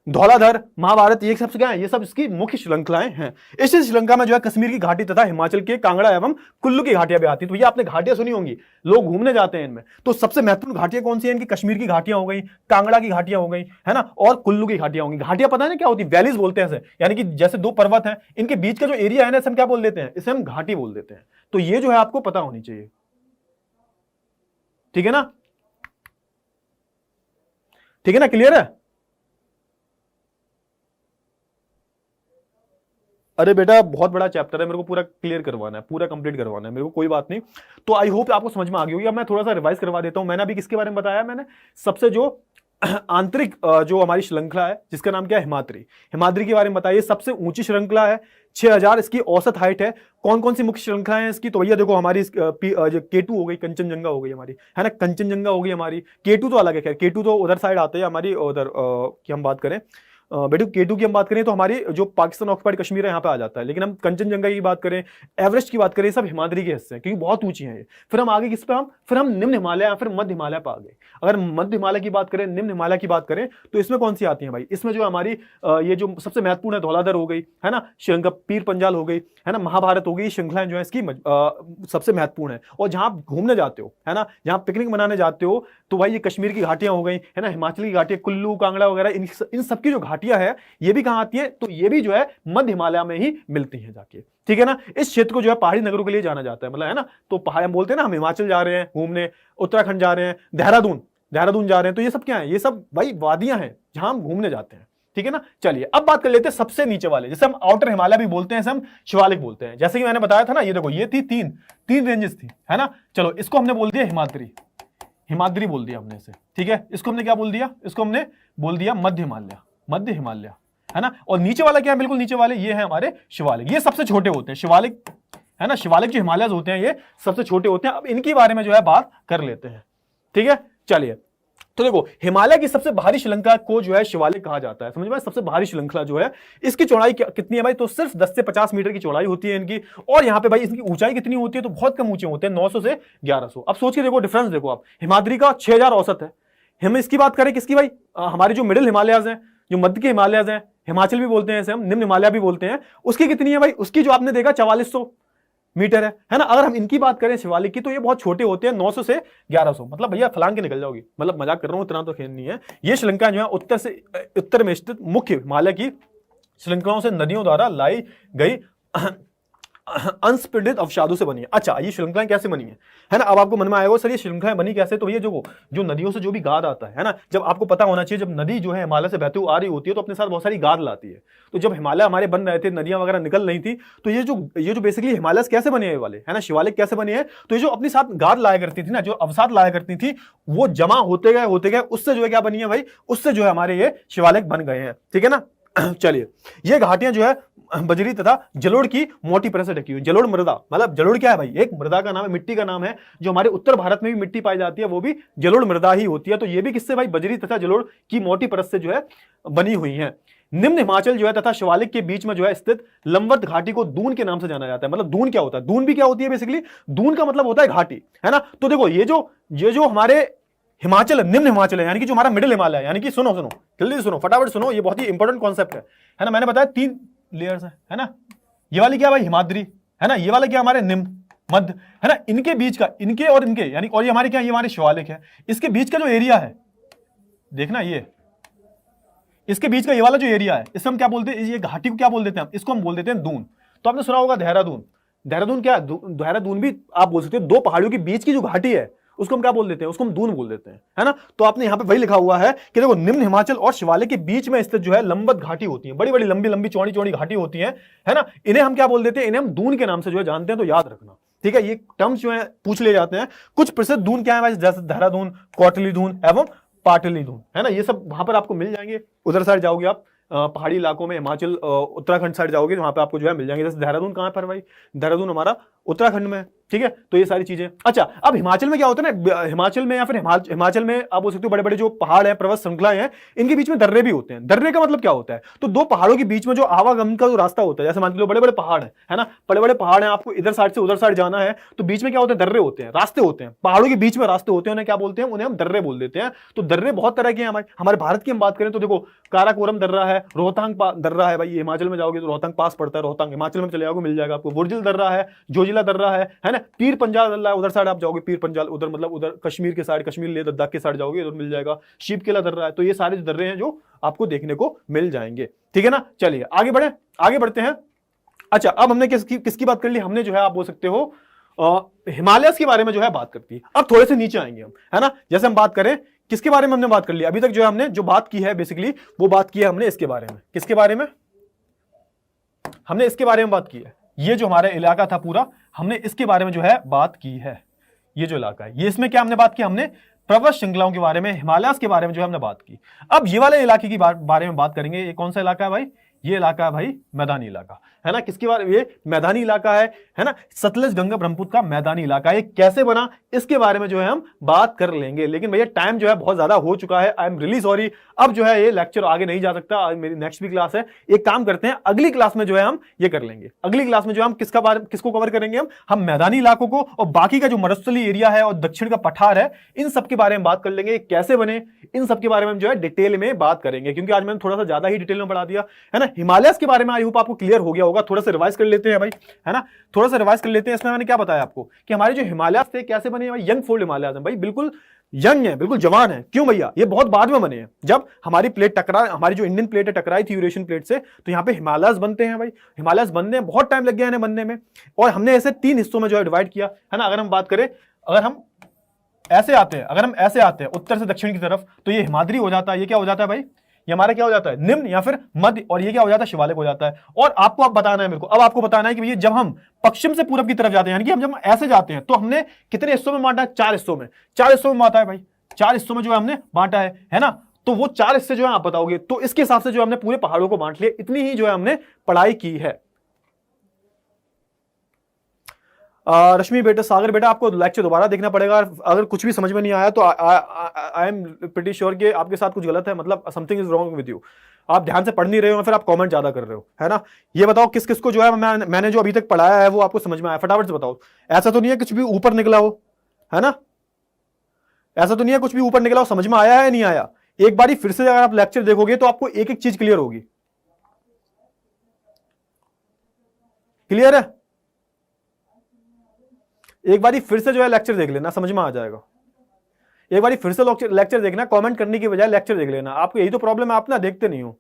धौलाधर, महाभारत, ये सब क्या है, ये सब इसकी मुख्य श्रृंखलाएं हैं। इस श्रृंखला में जो है कश्मीर की घाटी तथा हिमाचल के कांगड़ा एवं कुल्लू की घाटियां भी आती है। तो ये आपने घाटियां सुनी होंगी, लोग घूमने जाते हैं इनमें, तो सबसे महत्वपूर्ण घाटियां कौन सी हैं इनकी, कश्मीर की घाटियां हो गई, कांगड़ा की घाटियां हो गई, है ना, और कुल्लू की घाटियां होंगी। घाटियां पता है ना क्या होती है, वैलीज बोलते हैं इसे, यानी कि जैसे दो पर्वत हैं, इनके बीच का जो एरिया है ना, इसे हम क्या बोल देते हैं, इसे हम घाटी बोल देते हैं। तो ये जो है आपको पता होनी चाहिए। ठीक है ना, ठीक है ना, क्लियर है। अरे बेटा बहुत बड़ा चैप्टर है, मेरे को पूरा क्लियर करवाना है, पूरा कंप्लीट करवाना है मेरे को, कोई बात नहीं। तो आई होप आपको समझ में आ गई होगी। अब मैं थोड़ा सा रिवाइज करवा देता हूं। मैंने अभी किसके बारे में बताया, मैंने सबसे जो आंतरिक जो हमारी श्रृंखला है जिसका नाम क्या है, हिमाद्री के बारे में बताइए। सबसे ऊंची श्रृंखला है, 6000 इसकी औसत हाइट है। कौन कौन सी मुख्य श्रृंखलाएं हैं इसकी, तो भैया देखो, हमारी K2 हो गई, कंचनजंगा हो गई हमारी, है ना, कंचनजंगा हो गई हमारी। K2 तो अलग है, खैर K2 तो उधर साइड आते हैं हमारी, उधर की हम बात करें बेटू, K2 की हम बात करें तो हमारी जो पाकिस्तान ऑक्युपाइड कश्मीर है यहाँ पे आ जाता है। लेकिन हम कंचनजंगा की बात करें, एवरेस्ट की बात करें, सब हिमाद्री के हिस्से हैं क्योंकि बहुत ऊंची हैं ये। फिर हम आगे किस पे, फिर हम निम्न हिमालय या फिर मध्य हिमालय पे आ गए। अगर मध्य हिमालय की बात करें, निम्न हिमालय की बात करें, तो इसमें कौन सी आती है भाई, इसमें जो हमारी ये जो सबसे महत्वपूर्ण है, धौलाधर हो गई, है ना, श्रृंखला पीर पंजाल हो गई, है ना, महाभारत हो गई। श्रृंखलाएं जो है इसकी सबसे महत्वपूर्ण है। और जहां आप घूमने जाते हो, है ना, जहां पिकनिक मनाने जाते हो, तो भाई ये कश्मीर की घाटियां हो गई, है ना, हिमाचल की घाटियां, कुल्लू, कांगड़ा वगैरह, इन सबकी जो घाटियां है ये भी कहां आती है, तो ये भी जो है मध्य हिमालय में ही मिलती हैं जाके। ठीक है ना, इस क्षेत्र को जो है पहाड़ी नगरों के लिए जाना जाता है, मतलब, है ना, तो पहाड़ हम बोलते हैं ना, हम हिमाचल जा रहे हैं घूमने, उत्तराखंड जा रहे हैं, देहरादून जा रहे हैं, तो ये सब क्या है, ये सब भाई वादियां हैं जहां हम घूमने जाते हैं। ठीक है ना। चलिए अब बात कर लेते हैं सबसे नीचे वाले, जैसे हम आउटर हिमालय भी बोलते हैं, हम शिवालिक बोलते हैं। जैसे कि मैंने बताया था ना, ये देखो ये थी तीन रेंजेस थी, है ना। चलो इसको हमने बोल दिया हिमाद्री बोल दिया हमने इसे, ठीक है। इसको हमने क्या बोल दिया, इसको हमने बोल दिया मध्य हिमालय, है ना। और नीचे वाला क्या है, बिल्कुल नीचे वाले ये है हमारे शिवालिक, ये सबसे छोटे होते हैं शिवालिक, है ना। शिवालिक जो हिमालय होते हैं ये सबसे छोटे होते हैं। अब इनके बारे में जो है बात कर लेते हैं, ठीक है। चलिए तो देखो हिमालय की सबसे भारी श्रृंखला को जो है शिवालिक कहा जाता है, समझ में। सबसे भारी श्रृंखला जो है इसकी चौड़ाई कितनी है भाई, तो सिर्फ 10 से 50 मीटर की चौड़ाई होती है इनकी। और यहाँ पे भाई इसकी ऊंचाई कितनी होती है, तो बहुत कम ऊंचे होते हैं, 900 से 1100। अब सोच के देखो डिफरेंस, देखो आप, हिमाद्री का 6000 औसत है। हम इसकी बात करें किसकी भाई, हमारी जो मिडिल हिमालयाज हैं, जो मध्य के हिमालयाज हैं, हिमाचल भी बोलते हैं इसे हम, निम्न हिमालय भी बोलते हैं, उसकी कितनी है भाई, उसकी जो आपने देखा 4400 मीटर है ना। अगर हम इनकी बात करें शिवालिक की, तो ये बहुत छोटे होते हैं, 900 से 1100। मतलब भैया फलांग के निकल जाओगी, मतलब मजाक कर रहा हूं, इतना तो खेल नहीं है। ये श्रृंखला जो है उत्तर में स्थित मुख्य हिमालय की श्रृंखलाओं से नदियों द्वारा लाई गई अंशपीड़ित अवसादों से बनी है। अच्छा, ये श्रृंखलाएं कैसे बनी है ना। अब आपको मन में आएगा सर ये श्रृंखलाएं बनी कैसे, तो ये जो नदियों से जो भी गाद आता है ना, जब आपको पता होना चाहिए, जब नदी जो है हिमालय से बहती हुई आ रही होती है तो अपने साथ बहुत सारी गाद लाती है। तो जब हिमालय हमारे बन रहे थे, नदियां वगैरह निकल रही थी, तो ये जो बेसिकली हिमालय कैसे बने वाले, है ना, शिवालिक कैसे बने हैं, तो ये जो अपने साथ गाद लाया करती थी ना, जो अवसाद लाया करती थी, वो जमा होते गए, उससे जो है क्या बनी है भाई, उससे जो है हमारे ये शिवालिक बन गए हैं, ठीक है ना। चलिए ये घाटियां जो है बजरी तथा जलोढ़ की मोटी परत से ढकी हुई। जलोढ़ मृदा, मतलब जलोढ़ क्या है भाई, एक मृदा का नाम है, मिट्टी का नाम है, जो हमारे उत्तर भारत में भी मिट्टी पाई जाती है, वो भी जलोढ़ मृदा ही होती है। तो ये भी किससे भाई, बजरी तथा जलोढ़ की मोटी परत से जो है बनी हुई है। निम्न हिमाचल जो है तथा शिवालिक के बीच में जो है स्थित लंबवत घाटी को दून के नाम से जाना जाता है। मतलब दून क्या होता है, दून भी क्या होती है बेसिकली, दून का मतलब होता है घाटी, है ना। तो देखो ये जो हमारे हिमाचल है, निम्न हिमाचल है, यानी कि जो हमारा मिडिल हिमालय है, यानी कि सुनो जल्दी सुनो, फटाफट सुनो, ये बहुत ही इंपॉर्टेंट कॉन्सेप्ट है ना। मैंने बताया 3 लेयर्स है ना। ये वाली क्या भाई, हिमाद्री, है ना। ये वाला क्या हमारे निम्न, मध्य, है ना। इनके बीच का, इनके और इनके, यानी और ये हमारे क्या, ये हमारे शिवालिक है, इसके बीच का जो एरिया है, देखना ये इसके बीच का ये वाला जो एरिया है, इससे हम क्या बोलते हैं, ये घाटी को क्या बोल देते हैं, इसको हम बोल देते हैं दून। तो आपने सुना होगा देहरादून क्या है, देहरादून भी आप बोल सकते हो, 2 पहाड़ियों के बीच की जो घाटी है उसको हम क्या बोल देते हैं, उसको हम दून बोल देते हैं, है ना। तो आपने यहां पे वही लिखा हुआ है कि देखो निम्न हिमाचल और शिवालिक के बीच में स्थित जो है लंबवत घाटी होती है, बड़ी बड़ी लंबी चौड़ी घाटी होती है ना। इन्हें हम क्या बोल देते हैं, इन्हें हम दून के नाम से जो है जानते हैं, तो याद रखना, ठीक है। ये टर्म्स जो है पूछ ले जाते हैं। कुछ प्रसिद्ध दून क्या है भाई, जैसे देहरादून, कोटली दून एवं पाटली दून, है ना। ये सब वहां पर आपको मिल जाएंगे। उधर साइड जाओगे आप पहाड़ी इलाकों में, हिमाचल उत्तराखंड साइड जाओगे, वहां पे आपको जो है मिल जाएंगे। जैसे देहरादून कहां पर भाई, देहरादून हमारा उत्तराखंड में, ठीक है। तो ये सारी चीजें। अच्छा, अब हिमाचल में क्या होता है ना, हिमाचल में या फिर हिमाचल में आप बोल सकते हो बड़े बड़े जो पहाड़ हैं, पर्वत श्रृंखलाएं हैं, इनके बीच में दर्रे भी होते हैं। दर्रे का मतलब क्या होता है, तो 2 पहाड़ों के बीच में जो आवागमन का जो रास्ता होता है, जैसे मान लो बड़े बड़े पहाड़ है ना, बड़े बड़े पहाड़ हैं, आपको इधर साइड से उधर साइड जाना है, तो बीच में क्या होते हैं, दर्रे होते हैं, रास्ते होते हैं, पहाड़ों के बीच में रास्ते होते हैं, उन्हें क्या बोलते हैं, उन्हें हम दर्रे बोल देते हैं। तो दर्रे बहुत तरह के हैं हमारे भारत की हम बात करें तो देखो, काराकोरम दर्रा है, रोहतांग दर्रा है भाई, हिमाचल में जाओगे तो रोहतांग पास पड़ता है, रोहतांग हिमाचल में चले जाओगे मिल जाएगा आपको। बुर्जिल दर्रा है, जोजिला दर्रा है ना। पीर पंजाल दर्रा है, उधर साइड आप जाओगे, पीर पंजाल उधर मतलब उधर कश्मीर के साइड, कश्मीर ले लद्दाख के साइड जाओगे, उधर मिल जाएगा। शीप किला दर्रा है। तो ये सारे दर्रे हैं जो आपको देखने को मिल जाएंगे, ठीक है ना। चलिए आगे बढ़ते हैं। अच्छा, अब हमने किसकी बात कर ली, हमने जो है आप बोल सकते हो हिमालय के बारे में जो है बात करती है। अब थोड़े से नीचे आएंगे हम, है ना। जैसे हम बात करें किसके बारे में हमने बात कर ली अभी तक, जो हमने जो बात की है बेसिकली, वो बात की है हमने इसके बारे में। किसके बारे में, हमने इसके बारे में बात की है। ये जो हमारा इलाका था पूरा, हमने इसके बारे में जो है बात की है। ये जो इलाका है, ये इसमें क्या हमने बात की, हमने पर्वत श्रृंखलाओं के बारे में, हिमालय के बारे में जो है हमने बात की। अब ये वाले इलाके की बारे में बात करेंगे। ये कौन सा इलाका है भाई, ये इलाका है भाई मैदानी इलाका, है ना। किसके बारे में, ये मैदानी इलाका है ना। सतलज गंगा ब्रह्मपुत्र का मैदानी इलाका है। कैसे बना, इसके बारे में जो है हम बात कर लेंगे। लेकिन भैया टाइम जो है बहुत ज्यादा हो चुका है, आई एम रियली सॉरी। अब जो है ये लेक्चर आगे नहीं जा सकता, मेरी नेक्स्ट भी क्लास है। एक काम करते हैं, अगली क्लास में जो है हम ये कर लेंगे। अगली क्लास में जो हम किसको कवर करेंगे, हम मैदानी इलाकों को, और बाकी का जो मरुस्थलीय एरिया है और दक्षिण का पठार है, इन सब के बारे में बात कर लेंगे। कैसे बने, इन सब के बारे में जो है डिटेल में बात करेंगे, क्योंकि आज मैंने थोड़ा सा ज्यादा ही डिटेल में बढ़ा दिया, है ना। हिमालय के बारे में आई होप आपको क्लियर हो गया होगा। थोड़ा सा रिवाइज कर लेते हैं भाई, है ना, थोड़ा सा रिवाइज कर लेते हैं। इसमें मैंने क्या बताया आपको कि हमारे जो हिमालय थे कैसे बने भाई, यंग फोल्ड हिमालय हैं भाई, बिल्कुल यंग है, बिल्कुल जवान है। क्यों भैया, ये बहुत बाद में बने हैं, जब हमारी प्लेट हमारी जो इंडियन प्लेट है टकराई थी यूरेशियन प्लेट से, तो यहाँ पे हिमालयस बनते हैं भाई। हिमालयस बनने में बहुत टाइम लग गया इन्हें बनने में, और हमने ऐसे 3 हिस्सों में जो है डिवाइड किया, है ना। अगर हम बात करें, अगर हम ऐसे आते हैं उत्तर से दक्षिण की तरफ, तो ये हिमाद्री हो जाता है। ये क्या हो जाता है भाई, ये हमारा क्या हो जाता है, निम्न या फिर मध्य, और ये क्या हो जाता है, शिवालिक हो जाता है। और आपको अब बताना है मेरे को, अब आपको बताना है कि भैया जब हम पश्चिम से पूरब की तरफ जाते हैं, यानी कि हम जब ऐसे जाते हैं, तो हमने कितने हिस्सों में बांटा है, 4 हिस्सों में, 4 हिस्सों में बांटा है भाई, 4 हिस्सों में जो है हमने बांटा है ना। तो वो 4 हिस्से जो है आप बताओगे, तो इसके हिसाब से जो हमने पूरे पहाड़ों को बांट लिया, इतनी ही जो है हमने पढ़ाई की है। रश्मि बेटा, सागर बेटा, आपको लेक्चर दोबारा देखना पड़ेगा, अगर कुछ भी समझ में नहीं आया तो आई एम प्रीटी श्योर कि आपके साथ कुछ गलत है, मतलब something is wrong with you, आप ध्यान से पढ़ नहीं रहे हो, फिर आप कमेंट ज्यादा कर रहे हो, है ना। ये बताओ किस किस को जो है मैंने जो अभी तक पढ़ाया है वो आपको समझ में आया, फटाफट से बताओ। ऐसा तो नहीं है कुछ भी ऊपर निकला हो, है ना, ऐसा तो नहीं है कुछ भी ऊपर निकला हो, समझ में आया है नहीं आया। एक बारी फिर से अगर आप लेक्चर देखोगे तो आपको एक एक चीज क्लियर होगी। क्लियर है, एक बारी फिर से जो है लेक्चर देख लेना, समझ में आ जाएगा। एक बारी फिर से लेक्चर देखना, कमेंट करने की बजाय लेक्चर देख लेना। आपको यही तो प्रॉब्लम है, आप ना देखते नहीं हो।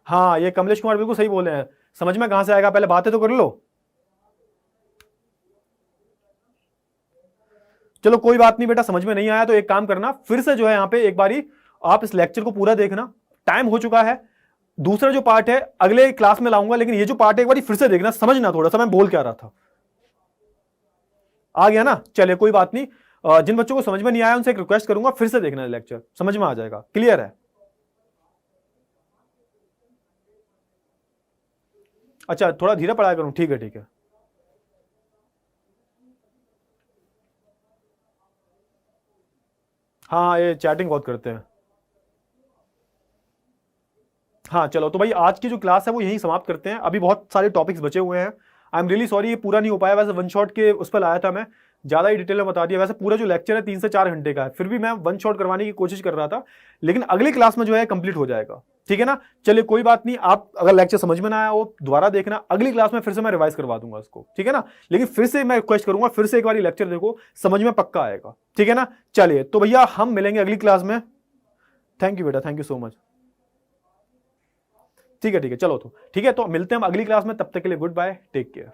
हाँ, ये कमलेश कुमार बिल्कुल सही बोले हैं, समझ में कहां से आएगा, पहले बातें तो कर लो। चलो कोई बात नहीं बेटा, समझ में नहीं आया तो एक काम करना, फिर से जो है यहां पे एक बारी आप इस लेक्चर को पूरा देखना। टाइम हो चुका है, दूसरा जो पार्ट है अगले क्लास में लाऊंगा, लेकिन ये जो पार्ट है एक बारी फिर से देखना, समझना थोड़ा सा मैं बोल क्या रहा था। आ गया ना, चलिए कोई बात नहीं। जिन बच्चों को समझ में नहीं आया उनसे एक रिक्वेस्ट करूंगा, फिर से देखना लेक्चर, समझ में आ जाएगा। क्लियर है, अच्छा थोड़ा धीरे पढ़ाया करूं, ठीक है ठीक है। हाँ, ये चैटिंग बहुत करते हैं। हाँ चलो, तो भाई आज की जो क्लास है वो यहीं समाप्त करते हैं, अभी बहुत सारे टॉपिक्स बचे हुए हैं। आई एम रियली सॉरी, ये पूरा नहीं हो पाया, वैसे वन शॉट के उस पर लाया था मैं, ज़्यादा ही डिटेल में बता दिया। वैसे पूरा जो लेक्चर है 3 से 4 घंटे का है, फिर भी मैं वन शॉट करवाने की कोशिश कर रहा था, लेकिन अगली क्लास में जो है कंप्लीट हो जाएगा, ठीक है ना। चलिए कोई बात नहीं, आप अगर लेक्चर समझ में ना आया वो दोबारा देखना, अगली क्लास में फिर से मैं रिवाइज करवा दूंगा उसको, ठीक है ना। लेकिन फिर से मैं रिक्वेस्ट करूंगा, फिर से एक बार लेक्चर देखो, समझ में पक्का आएगा, ठीक है ना। चलिए तो भैया हम मिलेंगे अगली क्लास में। थैंक यू बेटा, थैंक यू सो मच। ठीक है चलो, तो ठीक है, तो मिलते हैं हम अगली क्लास में, तब तक के लिए गुड बाय, टेक केयर।